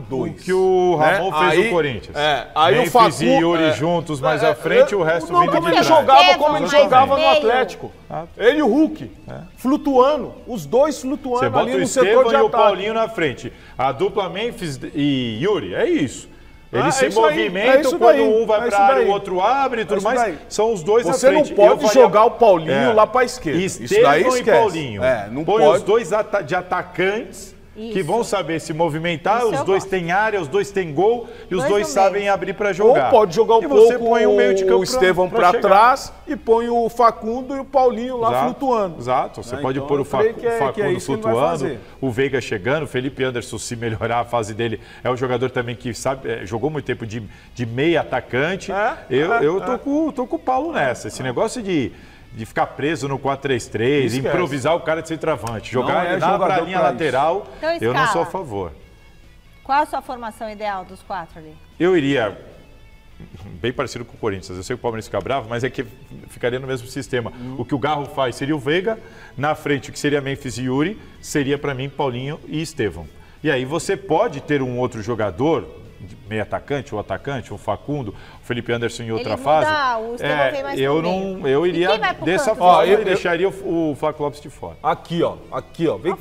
O que o Ramon fez no Corinthians. Aí Memphis o Facundo e Yuri juntos mais à frente, o resto vindo de trás. Como ele jogava no Atlético. Ele e o Hulk, flutuando. Os dois flutuando ali no setor de ataque. Você bota o Estevão e o Paulinho na frente. A dupla Memphis e Yuri, é isso. Eles se movimentam quando um vai para a área, o outro abre e tudo mais. São os dois à frente. Você não pode jogar o Paulinho lá para a esquerda. Estevão e Paulinho. Não põe pode. os dois de atacantes que vão saber se movimentar, os dois têm área, os dois têm gol e os dois sabem abrir para jogar. Ou pode jogar e você põe o meio de campo, o Estevão para trás e põe o Facundo e o Paulinho lá flutuando. Exato, você pode pôr o Facundo flutuando, o Veiga chegando, o Felipe Anderson, se melhorar a fase dele, é um jogador também que sabe, jogou muito tempo de meia atacante. Eu tô com o Paulo nessa. Esse negócio de ficar preso no 4-3-3, improvisar o cara de centroavante, jogar para a linha lateral, então, eu não sou a favor. Qual a sua formação ideal dos 4 ali? Eu iria bem parecido com o Corinthians. Eu sei que o Palmeiras fica bravo, mas é que ficaria no mesmo sistema. O que o Garro faz seria o Veiga, na frente o que seria Memphis e Yuri, seria para mim Paulinho e Estevão. E aí você pode ter um outro jogador, meio atacante, ou atacante, um Facundo, o Felipe Anderson em outra fase. O Estevão vem mais eu iria dessa forma e deixaria o Flávio Lopes de fora. Aqui, ó. Vem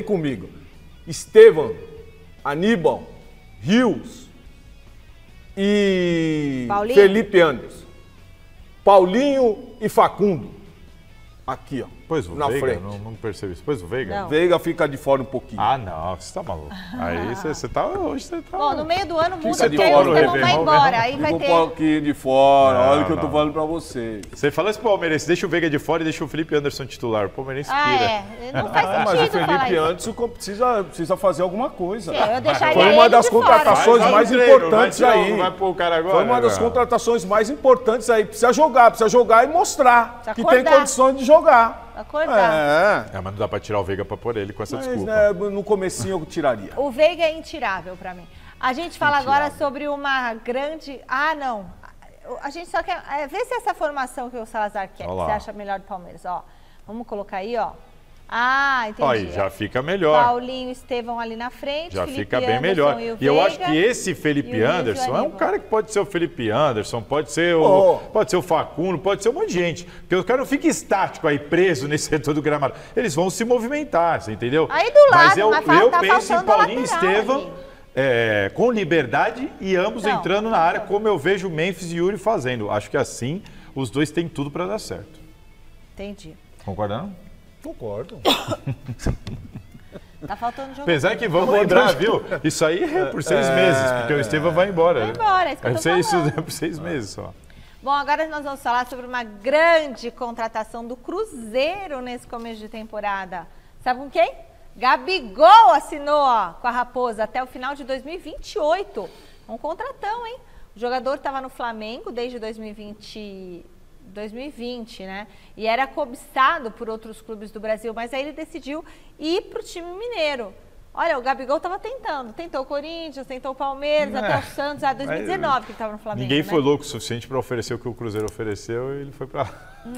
comigo. Estevão, Aníbal, Rios e Paulinho. Felipe Anderson. Paulinho e Facundo. Aqui, ó. Pois o na Veiga, frente. Não percebi isso. Pois o Veiga? Não. Veiga fica de fora um pouquinho. Ah, não, você tá maluco. Aí você tá. Hoje você tá. Bom, no meio do ano muda, porque aí o Estevão vai embora. Aí vai ter. Um pouquinho de fora, olha o que eu tô falando pra vocês. Você fala isso pro Palmeirense, deixa o Veiga de fora e deixa o Felipe Anderson titular. O Palmeirense pira. Não faz sentido. Mas o Felipe Anderson precisa fazer alguma coisa. Eu deixaria Foi uma das contratações mais importantes aí. Vai pôr o cara agora. Foi uma das contratações mais importantes aí. Precisa jogar e mostrar que tem condições de jogar. Acordar. Mas não dá pra tirar o Veiga pra pôr ele com essa desculpa. Né, no comecinho eu tiraria. O Veiga é intirável pra mim. A gente fala agora sobre uma grande... não. A gente só quer... Vê se essa formação que o Salazar quer, você acha melhor do Palmeiras. Ó, vamos colocar aí, ó. Entendi. Aí, já fica melhor. Paulinho e Estevão ali na frente. Já Felipe fica bem Anderson melhor. E eu acho que esse Felipe Anderson é um cara que pode ser o Felipe Anderson, pode ser o Facundo, pode ser um monte de gente. Porque o cara não fica estático aí, preso nesse setor do gramado. Eles vão se movimentar, você entendeu? Aí do lado, mas eu penso em Paulinho e Estevão com liberdade e ambos entrando na área, como eu vejo o Memphis e Yuri fazendo. Acho que assim os dois têm tudo para dar certo. Entendi. Concorda não? Concordo. Tá faltando jogo. Apesar que vamos lembrar, viu? Isso aí é por 6 meses, porque o Estevão vai embora. Vai embora, é isso que eu tô falando. Isso é por 6 meses só. Bom, agora nós vamos falar sobre uma grande contratação do Cruzeiro nesse começo de temporada. Sabe com quem? Gabigol assinou com a Raposa até o final de 2028. Um contratão, hein? O jogador estava no Flamengo desde 2020, né? E era cobiçado por outros clubes do Brasil, mas aí ele decidiu ir para o time mineiro. Olha, o Gabigol estava tentou o Corinthians, tentou o Palmeiras, até o Santos, 2019 que ele estava no Flamengo. Ninguém foi louco o suficiente para oferecer o que o Cruzeiro ofereceu e ele foi para lá.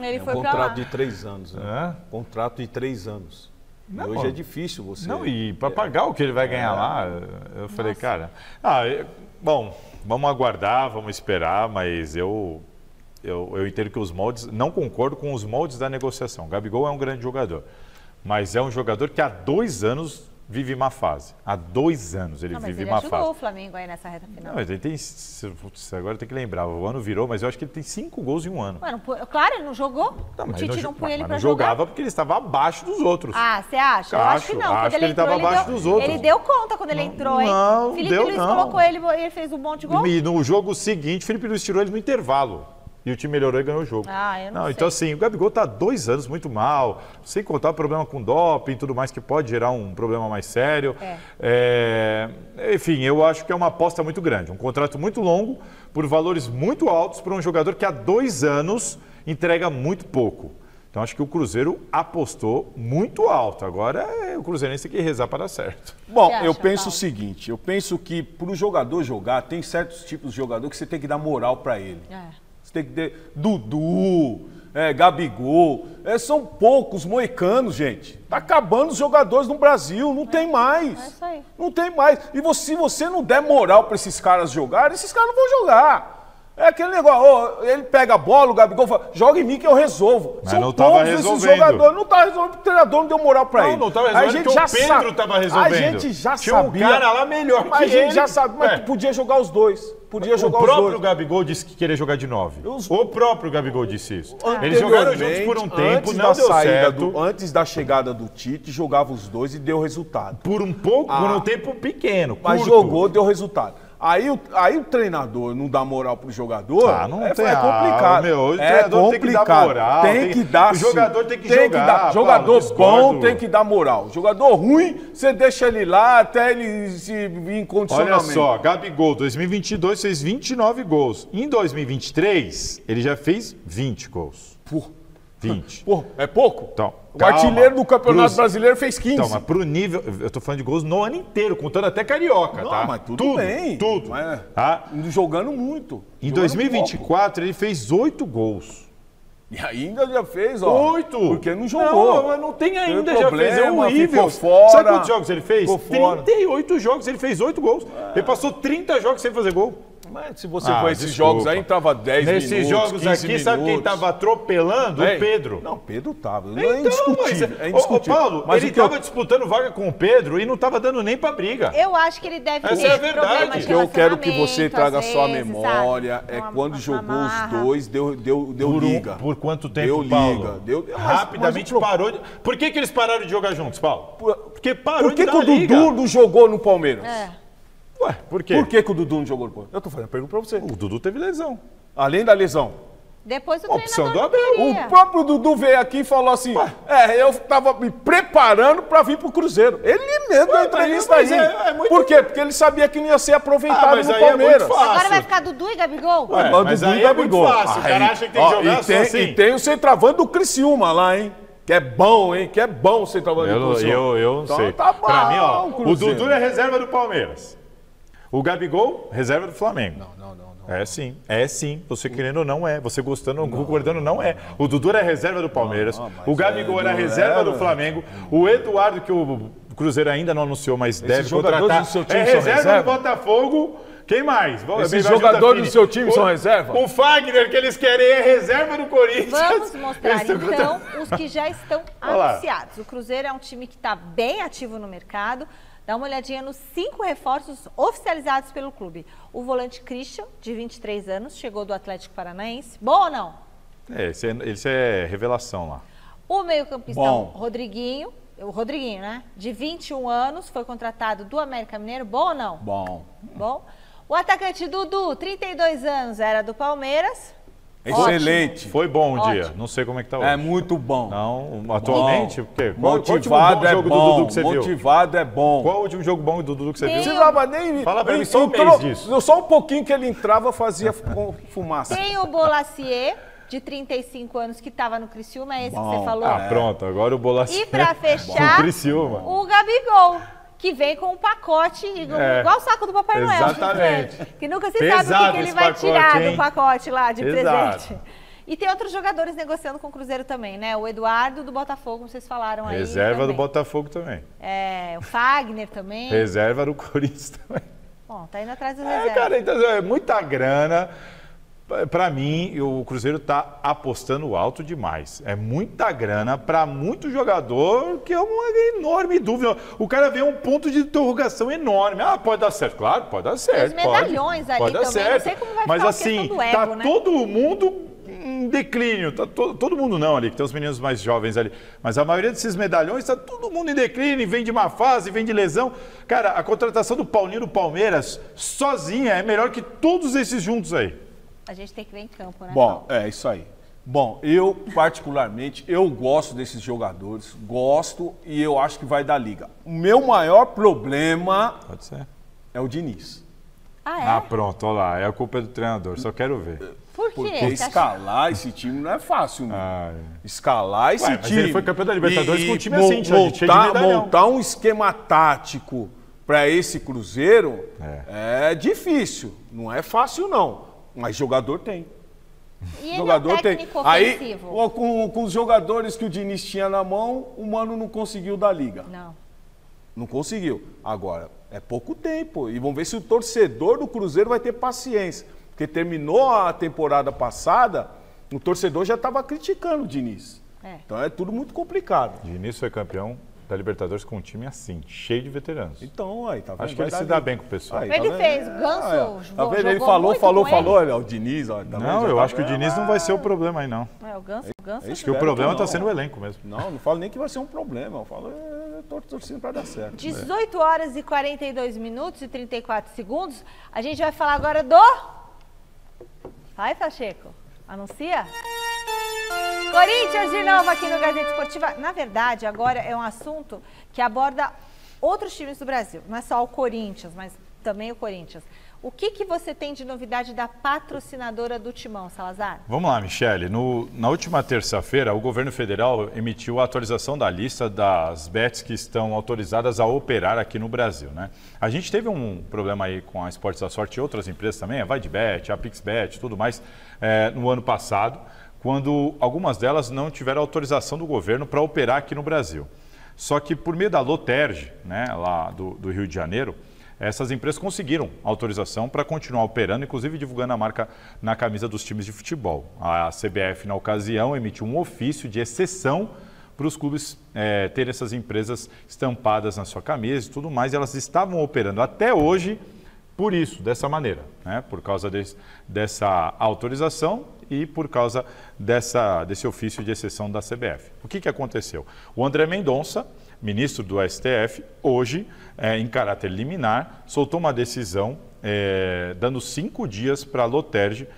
Ele foi para lá. Contrato de 3 anos, né? Contrato de 3 anos. Não, hoje é difícil você... Não, e para pagar o que ele vai ganhar lá, eu falei, cara... Bom, vamos aguardar, vamos esperar, mas eu entendo que os moldes... Não concordo com os moldes da negociação. O Gabigol é um grande jogador, mas é um jogador que há 2 anos vive má fase. Há 2 anos ele vive má fase. Ele ajudou o Flamengo aí nessa reta final. Não, ele tem... Agora tem que lembrar, o ano virou, mas eu acho que ele tem 5 gols em um ano. Mano, claro, ele não jogou. O Tite não punha ele pra jogar. Jogava porque ele estava abaixo dos outros. Você acha? Eu acho que não. Acho que ele estava abaixo dos outros. Ele deu conta quando ele entrou, hein? Não, Felipe Luiz colocou ele e ele fez um monte de gol. E no jogo seguinte, Felipe Luiz tirou ele no intervalo. E o time melhorou e ganhou o jogo. Eu não sei. Então, assim, o Gabigol está há 2 anos muito mal, sem contar o problema com doping e tudo mais, que pode gerar um problema mais sério. Enfim, eu acho que é uma aposta muito grande. Um contrato muito longo, por valores muito altos, para um jogador que há 2 anos entrega muito pouco. Então, acho que o Cruzeiro apostou muito alto. Agora, o Cruzeirense tem que rezar para dar certo. Bom, eu penso o seguinte, eu penso que para o jogador jogar, tem certos tipos de jogador que você tem que dar moral para ele. Você tem que ter Dudu, Gabigol. São poucos moicanos, gente. Tá acabando os jogadores no Brasil, não tem mais. É isso aí. Não tem mais. E se você não der moral para esses caras jogarem, esses caras não vão jogar. É aquele negócio, ele pega a bola, o Gabigol fala, joga em mim que eu resolvo. Mas São não tava todos esses resolvendo. jogadores, não tá resolvendo, o treinador não deu moral pra ele. Não tava resolvendo porque o Pedro tava resolvendo. A gente já Tinha sabia. um cara lá melhor que ele. Mas a gente já sabia, mas podia jogar os dois. Podia jogar os dois. O próprio Gabigol disse que queria jogar de 9. O próprio Gabigol disse isso. Eles jogaram juntos por um tempo, não deu certo. Antes da chegada do Tite, jogava os dois e deu resultado. Por um tempo pequeno, mas curto. jogou, deu resultado. Aí o treinador não dá moral pro jogador, não é tem, complicado. O treinador tem que dar moral. Tem que dar, o jogador tem que jogar. Jogador bom tem que dar moral. Jogador ruim, você deixa ele lá até ele se vir em condicionamento. Olha só, Gabigol, 2022 fez 29 gols. Em 2023, ele já fez 20 gols. 20. Pô, é pouco? Então, o artilheiro do Campeonato Brasileiro fez 15. Então, mas pro nível... Eu tô falando de gols no ano inteiro, contando até Carioca, não, tá? Mas tudo bem. Tudo. Mas, tá? Jogando muito. Em 2024, ele fez 8 gols. E ainda já fez, ó. 8! Porque não jogou. Não, mas não tem ainda, tem já fez. É horrível. Fora, sabe quantos jogos ele fez? Fora. 38 jogos, ele fez 8 gols. Ele passou 30 jogos sem fazer gol. Mas se você for esses jogos aí, entrava 10 minutos, Nesses jogos aqui, minutos. sabe quem tava atropelando? O Pedro. Não, o Pedro tava. Então, é indiscutível. É indiscutível. Paulo, mas ele tava disputando vaga com o Pedro e não tava dando nem pra briga. Eu acho que ele deve Essa ter é a verdade. problemas de que eu quero que você traga relacionamento, sua às vezes, memória. sabe? É quando jogou os dois, deu liga. Por quanto tempo, deu Paulo? Liga. Rapidamente parou. Por que eles pararam de jogar juntos, Paulo? Porque parou de dar liga. Por que o Dudu não jogou no Palmeiras? Ué, por quê? Por que o Dudu não jogou no Palmeiras? Eu tô fazendo a pergunta pra você. O Dudu teve lesão. Além da lesão. Depois o Opção treinador do Abel. O próprio Dudu veio aqui e falou assim, eu tava me preparando pra vir pro Cruzeiro. Ele mesmo na entrevista aí. Por quê? Porque ele sabia que não ia ser aproveitado no Palmeiras. Agora vai ficar Dudu e Gabigol? Mas aí é muito fácil. O cara acha que tem que jogar só assim. E tem o centroavante do Criciúma lá, hein? Que é bom, hein? Que é bom o centroavante do Criciúma. Eu não sei. Tá bom, pra mim, ó, o Dudu é reserva do Palmeiras. O Gabigol, reserva do Flamengo. Não. É sim. Você querendo ou não é. Você gostando ou concordando não é. O Dudu era reserva do Palmeiras. O Gabigol era reserva do Flamengo. O Eduardo, que o Cruzeiro ainda não anunciou, mas deve contratar, do seu time é reserva do Botafogo. Quem mais? Esses jogadores do seu time são reserva? O Fagner, que eles querem, é reserva do Corinthians. Vamos mostrar, então, os que já estão anunciados. O Cruzeiro é um time que está bem ativo no mercado. Dá uma olhadinha nos 5 reforços oficializados pelo clube. O volante Christian, de 23 anos, chegou do Atlético Paranaense. Bom ou não? Esse é revelação lá. O meio-campistão Rodriguinho, né? De 21 anos, foi contratado do América Mineiro. Bom ou não? Bom. O atacante Dudu, 32 anos, era do Palmeiras. Excelente. Ótimo. Foi bom um dia. Não sei como é que tá hoje. É muito bom. Não, atualmente, o quê? Motivado é bom. Motivado é bom. Qual o último jogo bom do Dudu que você viu? Não precisava nem... Fala pra mim só um mês disso. Só um pouquinho que ele entrava, fazia fumaça. Tem o Bolacier, de 35 anos, que estava no Criciúma, é esse que você falou? Pronto, agora o Bolacier. E pra fechar, o Gabigol, que vem com um pacote, igual o saco do Papai Noel. Exatamente. Que nunca se sabe o que ele vai tirar do pacote lá de presente. E tem outros jogadores negociando com o Cruzeiro também, né? O Eduardo do Botafogo, como vocês falaram aí. Reserva do Botafogo também. O Fagner também. Reserva do Corinthians também. Bom, tá indo atrás dos reservas. Cara, então é muita grana. Para mim, o Cruzeiro está apostando alto demais. É muita grana para muito jogador, que é uma enorme dúvida. O cara vê um ponto de interrogação enorme. Pode dar certo. Claro, pode dar certo. Os medalhões ali também, certo. não sei como vai Mas ficar assim, a questão do ego, tá né? todo mundo em declínio. Tá todo mundo não ali, que tem os meninos mais jovens ali. Mas a maioria desses medalhões está todo mundo em declínio, vem de má fase, vem de lesão. Cara, a contratação do Paulinho do Palmeiras, sozinha, é melhor que todos esses juntos aí. A gente tem que ver em campo, né? Bom, é isso aí. Bom, eu particularmente, eu gosto desses jogadores, gosto e eu acho que vai dar liga. O meu maior problema é o Diniz. Pronto, olha lá, é a culpa do treinador, só quero ver. Por quê? Porque escalar esse time não é fácil, não. Escalar esse time. Mas ele foi campeão da Libertadores com um time assim, cheio de medalhão. Montar um esquema tático para esse Cruzeiro é difícil, não é fácil não. Mas jogador tem. E ele jogador é um técnico ofensivo. Aí, com os jogadores que o Diniz tinha na mão, o Mano não conseguiu dar liga. Não conseguiu. Agora, é pouco tempo. E vamos ver se o torcedor do Cruzeiro vai ter paciência. Porque terminou a temporada passada, o torcedor já estava criticando o Diniz. Então é tudo muito complicado. Diniz foi campeão da Libertadores com um time assim, cheio de veteranos. Então, aí, tá vendo? Acho que ele se dá bem com o pessoal. Aí, ele fez, o Ganso jogou ele falou, olha, o Diniz... Ó, não, eu acho que o Diniz não vai ser o problema aí, não. O Ganso acho que o problema está sendo o elenco mesmo. Não falo nem que vai ser um problema, eu falo, eu tô torcendo para dar certo. 18 horas e 42 minutos e 34 segundos, a gente vai falar agora do... Vai, Pacheco, anuncia? Corinthians de novo aqui no Gazeta Esportiva. Na verdade, agora é um assunto que aborda outros times do Brasil. Não é só o Corinthians, mas também o Corinthians. O que você tem de novidade da patrocinadora do Timão, Salazar? Vamos lá, Michele. Na última terça-feira, o governo federal emitiu a atualização da lista das bets que estão autorizadas a operar aqui no Brasil, né? A gente teve um problema aí com a Esportes da Sorte e outras empresas também, a VaideBet, a PixBet, tudo mais, no ano passado, quando algumas delas não tiveram autorização do governo para operar aqui no Brasil. Só que por meio da Loterge, né, lá do Rio de Janeiro, essas empresas conseguiram autorização para continuar operando, inclusive divulgando a marca na camisa dos times de futebol. A CBF, na ocasião, emitiu um ofício de exceção para os clubes terem essas empresas estampadas na sua camisa e tudo mais. E elas estavam operando até hoje por isso, dessa maneira, né? Por causa dessa autorização e por causa desse ofício de exceção da CBF. O que aconteceu? O André Mendonça, ministro do STF, hoje, em caráter liminar, soltou uma decisão dando 5 dias para a Loterge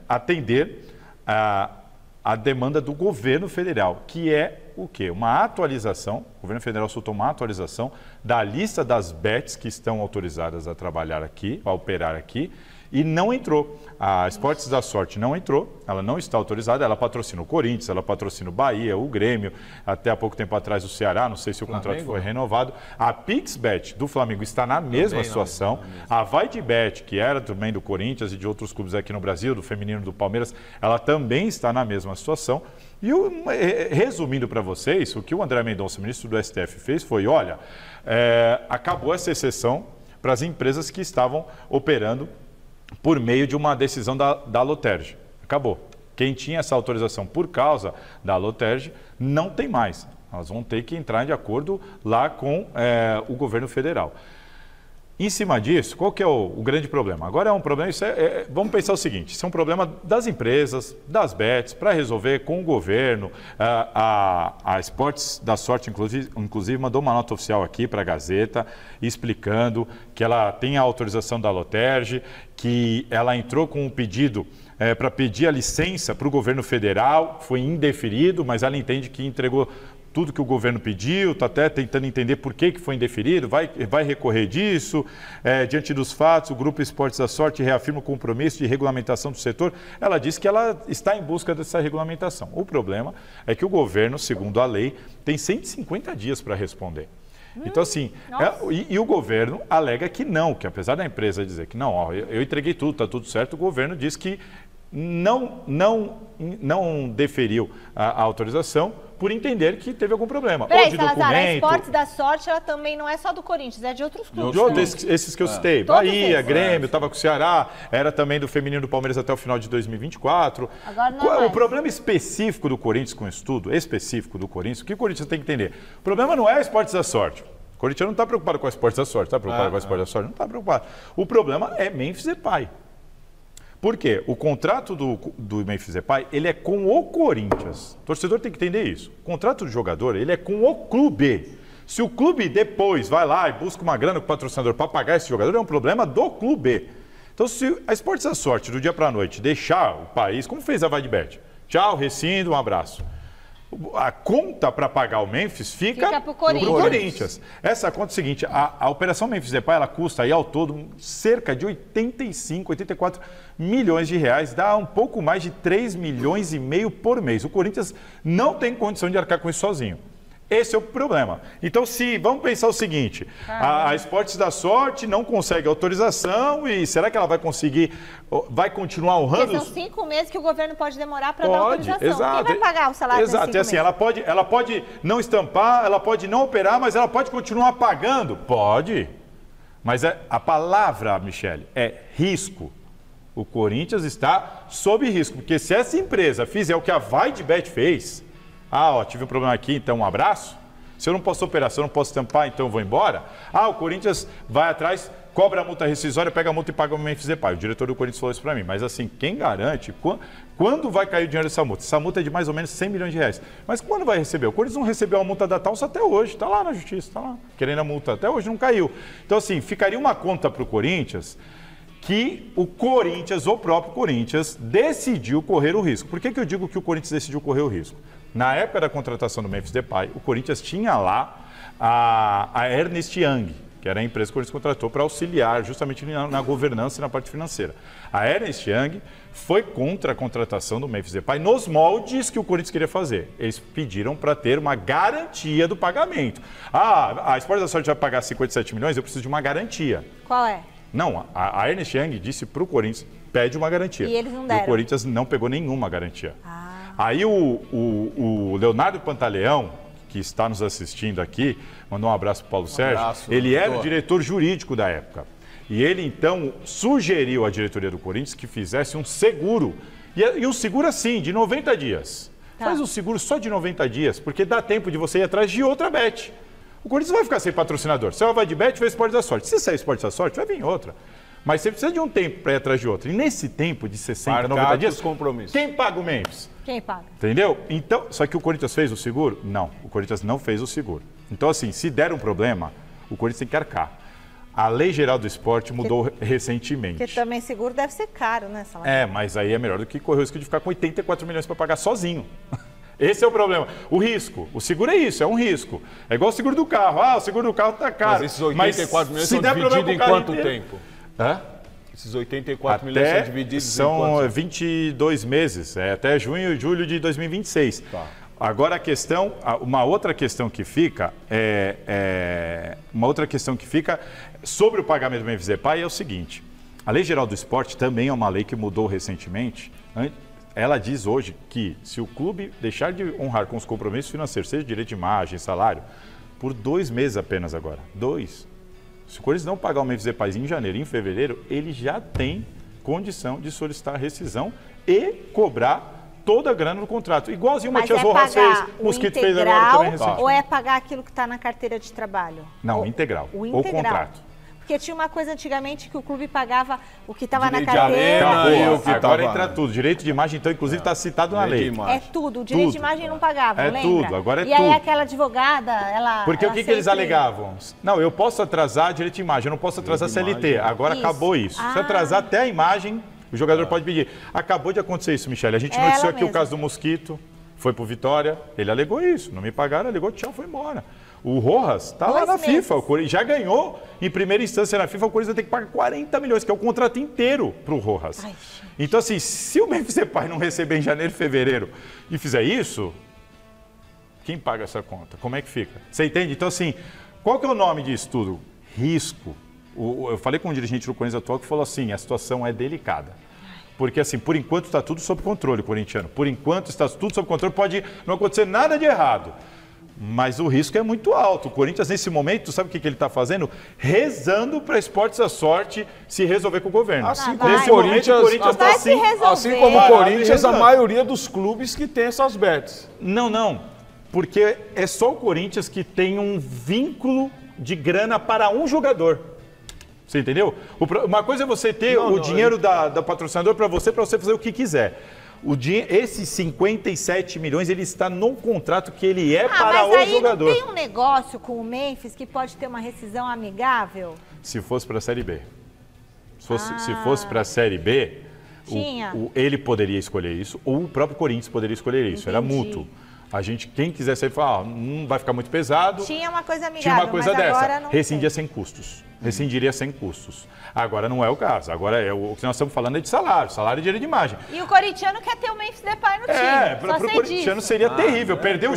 atender a demanda do governo federal, que é o quê? Uma atualização, o governo federal soltou uma atualização da lista das bets que estão autorizadas a trabalhar aqui, a operar aqui, e não entrou. A Esportes da Sorte não entrou, ela não está autorizada, ela patrocina o Corinthians, ela patrocina o Bahia, o Grêmio, até há pouco tempo atrás o Ceará, não sei se o contrato foi renovado. A PixBet do Flamengo está na mesma situação. A VaideBet, que era também do Corinthians e de outros clubes aqui no Brasil, do feminino do Palmeiras, ela também está na mesma situação. E resumindo para vocês, o que o André Mendonça, ministro do STF, fez foi, olha, acabou essa exceção para as empresas que estavam operando por meio de uma decisão da Loterge. Acabou. Quem tinha essa autorização por causa da Loterge não tem mais. Elas vão ter que entrar de acordo lá com o governo federal. Em cima disso, qual que é o grande problema? Agora é um problema, vamos pensar o seguinte, isso é um problema das empresas, das bets, para resolver com o governo. A Esportes da Sorte, inclusive, mandou uma nota oficial aqui para a Gazeta, explicando que ela tem a autorização da Loterge, que ela entrou com um pedido para pedir a licença para o governo federal, foi indeferido, mas ela entende que entregou tudo que o governo pediu, está até tentando entender por que foi indeferido, vai recorrer disso. Diante dos fatos, o Grupo Esportes da Sorte reafirma o compromisso de regulamentação do setor. Ela diz que ela está em busca dessa regulamentação. O problema é que o governo, segundo a lei, tem 150 dias para responder. Então, assim, e o governo alega que não, que apesar da empresa dizer que não, ó, eu entreguei tudo, está tudo certo, o governo diz que não deferiu a autorização por entender que teve algum problema. Peraí, Salazar, a Esportes da Sorte, ela também não é só do Corinthians, é de outros clubes. Esses que eu citei. Bahia, Grêmio, estava com o Ceará, era também do feminino do Palmeiras até o final de 2024. Agora não o problema específico do Corinthians com o estudo, específico do Corinthians, o que o Corinthians tem que entender? O problema não é a Esportes da Sorte. O Corinthians não está preocupado com a Esportes da Sorte, está preocupado com a Esportes da Sorte? Não está preocupado. O problema é Memphis Depay. Por quê? O contrato do Memphis Depay, ele é com o Corinthians. O torcedor tem que entender isso. O contrato do jogador, ele é com o clube. Se o clube depois vai lá e busca uma grana com o patrocinador para pagar esse jogador, é um problema do clube. Então, se a Esportes da Sorte, do dia para a noite, deixar o país, como fez a VaideBet, tchau, rescindo, um abraço. A conta para pagar o Memphis fica para o Corinthians. Essa conta é o seguinte, a operação Memphis Depay, ela custa aí ao todo cerca de 84 milhões de reais, dá um pouco mais de 3,5 milhões por mês. O Corinthians não tem condição de arcar com isso sozinho. Esse é o problema. Então, vamos pensar o seguinte, a Esportes da Sorte não consegue autorização e será que ela vai conseguir, vai continuar honrando? Porque são 5 meses que o governo pode demorar para dar autorização. Exato. Quem vai pagar o salário Exato, desses 5 meses? Ela pode não estampar, ela pode não operar, mas ela pode continuar pagando? Pode. Mas a palavra, Michele, é risco. O Corinthians está sob risco, porque se essa empresa fizer o que a VaideBet fez, tive um problema aqui, então um abraço. Se eu não posso operar, se eu não posso tampar, então eu vou embora. O Corinthians vai atrás, cobra a multa rescisória, pega a multa e paga o Memphis Depay. O diretor do Corinthians falou isso para mim. Mas assim, quem garante quando vai cair o dinheiro dessa multa? Essa multa é de mais ou menos 100 milhões de reais. Mas quando vai receber? O Corinthians não recebeu a multa da Talsa até hoje. Está lá na justiça, está lá. Querendo a multa. Até hoje não caiu. Então assim, ficaria uma conta para o Corinthians que o Corinthians, o próprio Corinthians, decidiu correr o risco. Por que eu digo que o Corinthians decidiu correr o risco? Na época da contratação do Memphis Depay, o Corinthians tinha lá a Ernst Young, que era a empresa que o Corinthians contratou para auxiliar justamente na governança e na parte financeira. A Ernst Young foi contra a contratação do Memphis Depay nos moldes que o Corinthians queria fazer. Eles pediram para ter uma garantia do pagamento. A Esporte da Sorte vai pagar 57 milhões, eu preciso de uma garantia. Qual é? Não, a Ernst Young disse para o Corinthians, pede uma garantia. E eles não deram. E o Corinthians não pegou nenhuma garantia. Aí o Leonardo Pantaleão, que está nos assistindo aqui, mandou um abraço para o Paulo Sérgio. Ele era o diretor jurídico da época. E ele, então, sugeriu à diretoria do Corinthians que fizesse um seguro. E um seguro assim, de 90 dias. Faz um seguro só de 90 dias, porque dá tempo de você ir atrás de outra bet. O Corinthians vai ficar sem patrocinador. Se ela vai de bet, vai Esporte da Sorte. Se sair Esporte da Sorte, vai vir outra. Mas você precisa de um tempo para ir atrás de outra. E nesse tempo de 60, 90 dias, quem paga o Memphis? Quem paga? Entendeu? Então, só que o Corinthians fez o seguro? Não, o Corinthians não fez o seguro. Então, assim, se der um problema, o Corinthians tem que arcar. A Lei Geral do Esporte mudou recentemente. Porque também seguro deve ser caro, né, Salazar? Mas aí é melhor do que correr o risco de ficar com 84 milhões para pagar sozinho. Esse é o problema. O risco. O seguro é isso, é um risco. É igual o seguro do carro. O seguro do carro está caro. Mas esses 84 milhões são divididos em quanto tempo? Esses 84 milhões são divididos em quanto? São 22 meses, até junho e julho de 2026. Tá. Agora uma outra questão que fica sobre o pagamento do Memphis Depay é o seguinte: a Lei Geral do Esporte também é uma lei que mudou recentemente. Ela diz hoje que se o clube deixar de honrar com os compromissos financeiros, seja direito de imagem, salário, por 2 meses apenas agora, 2. Se o Corinthians não pagar o Memphis Depay em janeiro e em fevereiro, ele já tem condição de solicitar a rescisão e cobrar toda a grana no contrato. Igualzinho o Matias Rojas fez, o Mosquito fez agora também recentemente. Ou é pagar aquilo que está na carteira de trabalho? Não, integral. O contrato. Porque tinha uma coisa antigamente que o clube pagava o que estava na carteira. Agora entra tudo. Direito de imagem, então, inclusive, está citado na lei. É tudo. O direito de imagem não pagava, lembra? Tudo, agora é tudo. E aí aquela advogada, ela... Porque o que eles alegavam? Não, eu posso atrasar direito de imagem, eu não posso atrasar CLT. Agora acabou isso. Se atrasar até a imagem, o jogador pode pedir. Acabou de acontecer isso, Michele. A gente noticiou aqui o caso do Mosquito, foi pro Vitória, ele alegou isso. Não me pagaram, alegou, tchau, foi embora. O Rojas está lá na FIFA, o Corinthians já ganhou em primeira instância na FIFA, o Corinthians vai ter que pagar 40 milhões, que é o contrato inteiro para o Rojas. Então, assim, se o Memphis Depay não receber em janeiro e fevereiro e fizer isso, quem paga essa conta? Como é que fica? Você entende? Então, assim, qual que é o nome disso tudo? Risco. Eu falei com um dirigente do Corinthians atual que falou assim, a situação é delicada. Porque, assim, por enquanto está tudo sob controle, corintiano. Por enquanto está tudo sob controle, pode não acontecer nada de errado. Mas o risco é muito alto. O Corinthians, nesse momento, sabe o que ele está fazendo? Rezando para Esportes da Sorte se resolver com o governo. Assim como o Corinthians está assim. Assim como o Corinthians, a maioria dos clubes que tem essas bets. Não. Porque é só o Corinthians que tem um vínculo de grana para um jogador. Você entendeu? Uma coisa é você ter o dinheiro da patrocinador para você fazer o que quiser. Esses 57 milhões, ele está no contrato que ele é para o jogador. Mas aí não tem um negócio com o Memphis que pode ter uma rescisão amigável? Se fosse para a Série B. Se fosse para a Série B, ele poderia escolher isso, ou o próprio Corinthians poderia escolher isso. Era mútuo. Quem quiser sair, falar, não vai ficar muito pesado. Tinha uma coisa amigável, tinha uma coisa mas dessa. Agora não rescindia sem custos. Rescindiria sem custos. Agora não é o caso. Agora o que nós estamos falando é de salário. Salário e dinheiro de imagem. E o corintiano quer ter o Memphis Depay no time. Para o corintiano seria terrível. Perder o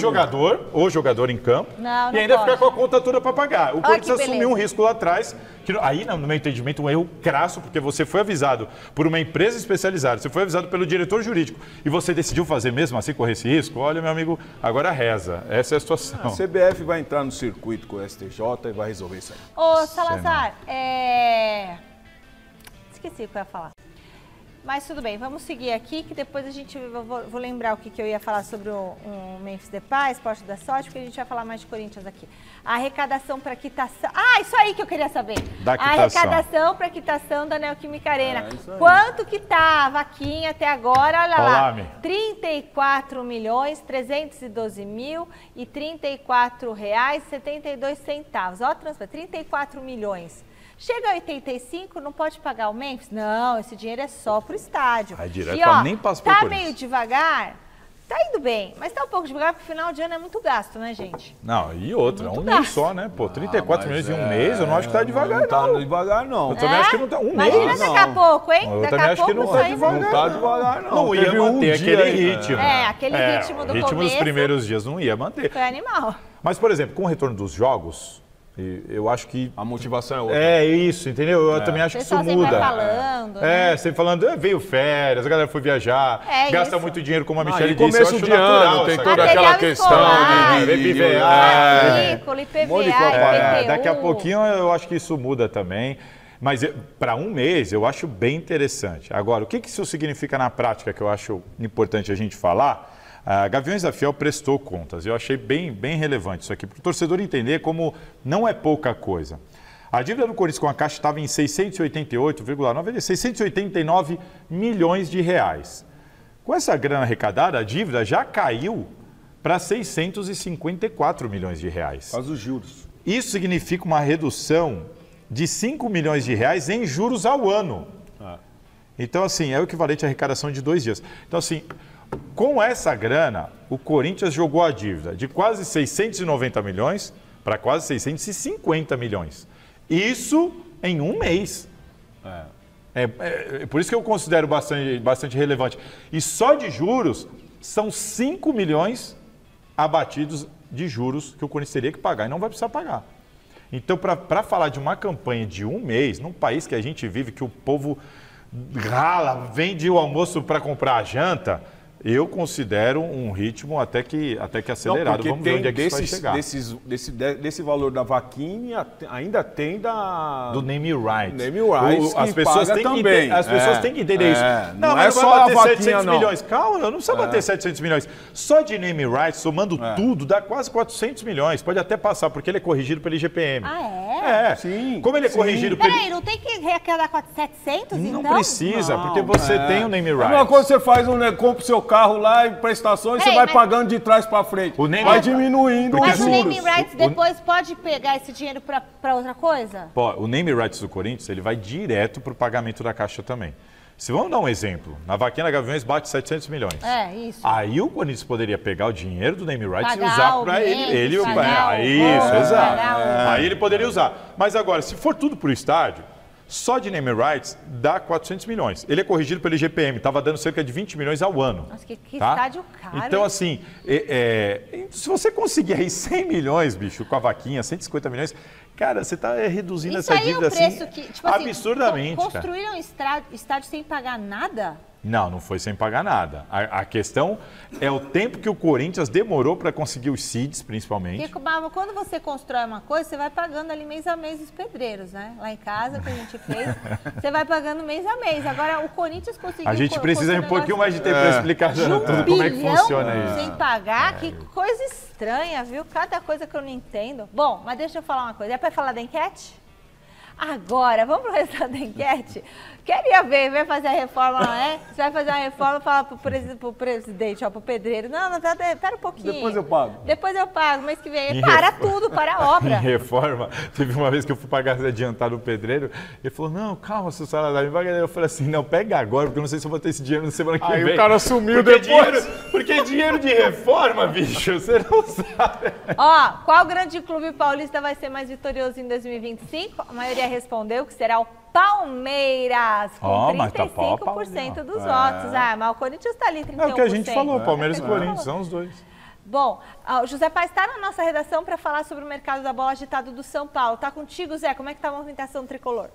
jogador em campo e ainda ficar com a conta toda para pagar. O Corinthians assumiu um risco lá atrás. Aí, no meu entendimento, um erro crasso, porque você foi avisado por uma empresa especializada, você foi avisado pelo diretor jurídico e você decidiu fazer mesmo assim, correr esse risco? Olha, meu amigo, agora reza. Essa é a situação. A CBF vai entrar no circuito com o STJ e vai resolver isso aí. Ô, Salazar, esqueci o que eu ia falar. Mas tudo bem, vamos seguir aqui, que depois a gente vou lembrar o que eu ia falar sobre o Memphis Depay, Esporte da Sorte, porque a gente vai falar mais de Corinthians aqui. A arrecadação para quitação... isso aí que eu queria saber. Da quitação. A arrecadação para quitação da Neoquímica Arena. Quanto que tá a vaquinha até agora? Olha lá. 34.312.034 reais 72 centavos. Ó, 34 milhões. Chega a 85, não pode pagar o Memphis? Não, esse dinheiro é só pro estádio. Aí direto pra nem passa pro Corinthians. Tá meio devagar, tá indo bem, mas tá um pouco devagar, porque final de ano é muito gasto, né, gente? Não, e outra, mês só, né? Pô, 34 milhões em um mês, eu não acho que tá devagar, não. Não tá devagar, não. Eu também acho que não tá mês. Imagina daqui a pouco, hein? Eu também acho que não tá devagar. Não tá devagar, não. Não ia manter aquele ritmo. Aquele ritmo do ritmo começo. dos primeiros dias não ia manter. Foi animal. Mas, por exemplo, com o retorno dos jogos, eu acho que... A motivação é outra. É isso, entendeu? Eu também acho que isso muda. Falando, né? Sempre falando, veio férias, a galera foi viajar, gasta muito dinheiro, como a Michelle disse. Começo de ano, tem toda aquela questão de IPVA, IPTU. Daqui a pouquinho eu acho que isso muda também. Mas para um mês eu acho bem interessante. Agora, o que isso significa na prática, que eu acho importante a gente falar? A Gaviões da Fiel prestou contas. Eu achei bem relevante isso aqui, para o torcedor entender como não é pouca coisa. A dívida do Corinthians com a Caixa estava em 689 milhões de reais. Com essa grana arrecadada, a dívida já caiu para 654 milhões de reais. Faz os juros. Isso significa uma redução de 5 milhões de reais em juros ao ano. Então, assim, é o equivalente à arrecadação de 2 dias. Então, assim... Com essa grana, o Corinthians jogou a dívida de quase 690 milhões para quase 650 milhões. Isso em um mês. Por isso que eu considero bastante relevante. E só de juros, são 5 milhões abatidos de juros que o Corinthians teria que pagar e não vai precisar pagar. Então, para falar de uma campanha de um mês, num país que a gente vive, que o povo rala, vende o almoço para comprar a janta... Eu considero um ritmo até que acelerado. Não, vamos ver onde é que isso vai chegar. Desse valor da vaquinha, ainda tem do name rights. Name rights as pessoas têm também. As pessoas têm que entender isso. Não mas é só bater a vaquinha, 700 não. milhões. Calma, não precisa bater 700 milhões. Só de name rights, somando tudo, dá quase 400 milhões. Pode até passar, porque ele é corrigido pelo IGPM. Sim. Como ele é corrigido pelo... Peraí, não tem que arrecadar 700, então? Não precisa, porque você tem o name rights. Uma coisa você faz, compra o seu carro lá em prestações, você vai pagando de trás para frente. Vai diminuindo os juros. juros. Mas o name rights depois pode pegar esse dinheiro para outra coisa? O name rights do Corinthians, ele vai direto para o pagamento da Caixa também. Se vamos dar um exemplo, na vaquinha da Gaviões bate 700 milhões. Isso. Aí o Corinthians poderia pegar o dinheiro do name rights pagar e usar para ele. Exato. Aí ele poderia usar. Mas agora, se for tudo para o estádio, só de name rights dá 400 milhões. Ele é corrigido pelo IGPM, estava dando cerca de 20 milhões ao ano. Nossa, que estádio caro. Então, assim, se você conseguir aí 100 milhões, bicho, com a vaquinha, 150 milhões, cara, você está reduzindo essa dívida assim, absurdamente. Construíram um estádio sem pagar nada? Não foi sem pagar nada. A questão é o tempo que o Corinthians demorou para conseguir os seeds, principalmente. Porque, quando você constrói uma coisa, você vai pagando ali mês a mês os pedreiros, né? Lá em casa, que a gente fez, você vai pagando mês a mês. Agora, o Corinthians conseguiu... A gente precisa de um pouquinho mais de tempo para explicar tudo como é que funciona isso. Sem pagar, que coisa estranha, viu? Cada coisa que eu não entendo. Bom, mas deixa eu falar uma coisa. É para falar da enquete? Agora, vamos para o resultado da enquete? Queria ver, vai fazer a reforma, não é? Você vai fazer uma reforma, fala para o presidente, para o pedreiro. Não, pera um pouquinho. Depois eu pago. Depois eu pago, mês que vem. Para tudo, para a obra. Em reforma, teve uma vez que eu fui pagar adiantado o pedreiro, ele falou, não, calma, seu salário vai. Eu falei assim, não, pega agora, porque eu não sei se eu vou ter esse dinheiro na semana que vem. Aí o cara sumiu depois. Porque dinheiro de reforma, bicho, você não sabe. Qual grande clube paulista vai ser mais vitorioso em 2025? A maioria respondeu que será o Palmeiras, com 35% dos votos. Mas o Corinthians está ali, 31%. É o que a gente falou, Palmeiras e Corinthians, são os dois. Bom, o José Paz está na nossa redação para falar sobre o mercado da bola agitado do São Paulo. Está contigo, Zé? Como é que está a movimentação do tricolor?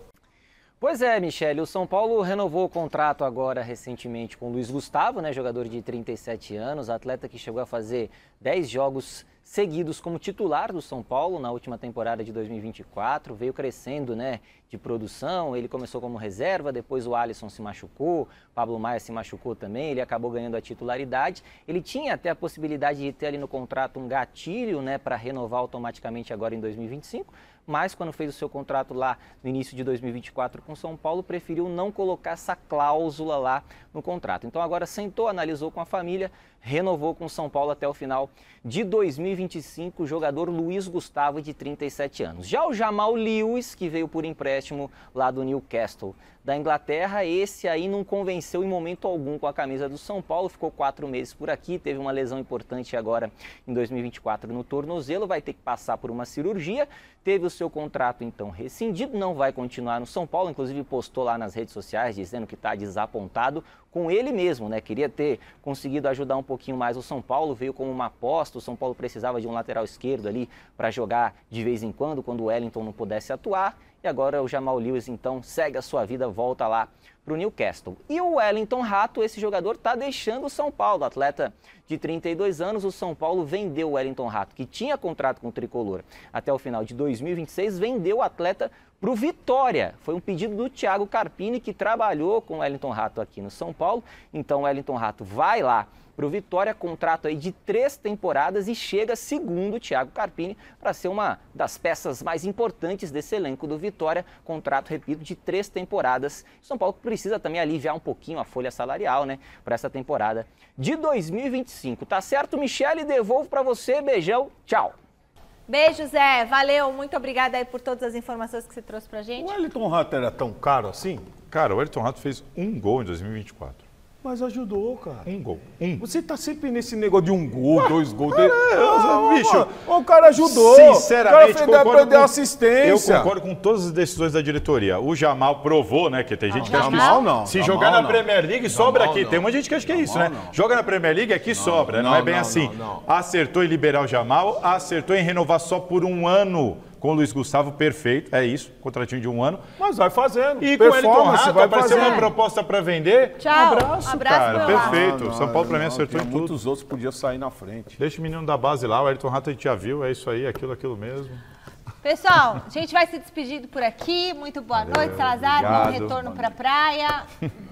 Pois é, Michele, o São Paulo renovou o contrato agora recentemente com o Luiz Gustavo, né, jogador de 37 anos, atleta que chegou a fazer 10 jogos seguidos como titular do São Paulo na última temporada de 2024, veio crescendo, né, de produção, ele começou como reserva, depois o Alisson se machucou, Pablo Maia se machucou também, ele acabou ganhando a titularidade, ele tinha até a possibilidade de ter ali no contrato um gatilho, né, para renovar automaticamente agora em 2025, mas quando fez o seu contrato lá no início de 2024 com o São Paulo, preferiu não colocar essa cláusula lá no contrato. Então agora sentou, analisou com a família, renovou com o São Paulo até o final de 2025 o jogador Luiz Gustavo, de 37 anos. Já o Jamal Lewis, que veio por empréstimo lá do Newcastle da Inglaterra, esse aí não convenceu em momento algum com a camisa do São Paulo, ficou 4 meses por aqui, teve uma lesão importante agora em 2024 no tornozelo, vai ter que passar por uma cirurgia, teve o seu contrato então rescindido, não vai continuar no São Paulo, inclusive postou lá nas redes sociais dizendo que está desapontado com ele mesmo, né? Queria ter conseguido ajudar um pouquinho mais o São Paulo, veio como uma aposta, o São Paulo precisava de um lateral esquerdo ali para jogar de vez em quando o Wellington não pudesse atuar, e agora o Jamal Lewis então segue a sua vida, volta lá para o Newcastle. E o Wellington Rato, esse jogador, está deixando o São Paulo, atleta de 32 anos, o São Paulo vendeu o Wellington Rato, que tinha contrato com o Tricolor até o final de 2026, vendeu o atleta para o Vitória. Foi um pedido do Thiago Carpini, que trabalhou com o Wellington Rato aqui no São Paulo, então o Wellington Rato vai lá para o Vitória, contrato aí de 3 temporadas e chega, segundo o Thiago Carpini, para ser uma das peças mais importantes desse elenco do Vitória, contrato, repito, de 3 temporadas. O São Paulo precisa também aliviar um pouquinho a folha salarial, né, para essa temporada de 2025. Tá certo, Michele? Devolvo para você, beijão, tchau. Beijo, Zé, valeu, muito obrigada aí por todas as informações que você trouxe pra gente. O Wellington Rato era tão caro assim? Cara, o Wellington Rato fez 1 gol em 2024. Mas ajudou, cara. 1 gol. Você tá sempre nesse negócio de 1 gol, 2 gols. Bicho, o cara ajudou. Sinceramente, o cara deu assistência. Eu concordo com todas as decisões da diretoria. O Jamal provou, né? Que tem gente que acha que não. Se jogar na Premier League, sobra aqui. Tem uma gente que acha que é isso, né? Joga na Premier League, aqui sobra. Não é bem assim. Acertou em liberar o Jamal, acertou em renovar só por 1 ano. Com o Luiz Gustavo, perfeito, é isso, contratinho de 1 ano. Mas vai fazendo. E com o Wellington Rato, vai aparecer uma proposta para vender. Tchau. Abraço cara, perfeito. Não, São Paulo para mim acertou em tudo. Muitos outros podiam sair na frente. Deixa o menino da base lá, o Wellington Rato a gente já viu, é isso aí, aquilo mesmo. Pessoal, a gente vai se despedindo por aqui. Muito boa noite, Salazar. Bom retorno para a praia.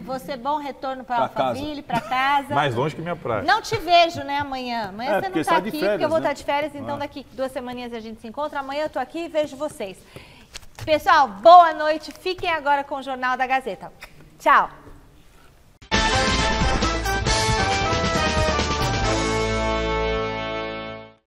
Você, bom retorno para a família, para casa. Mais longe que minha praia. Não te vejo, né, amanhã. Amanhã você não está aqui, férias, porque eu vou estar de férias. Então, daqui 2 semaninhas a gente se encontra. Amanhã eu estou aqui e vejo vocês. Pessoal, boa noite. Fiquem agora com o Jornal da Gazeta. Tchau.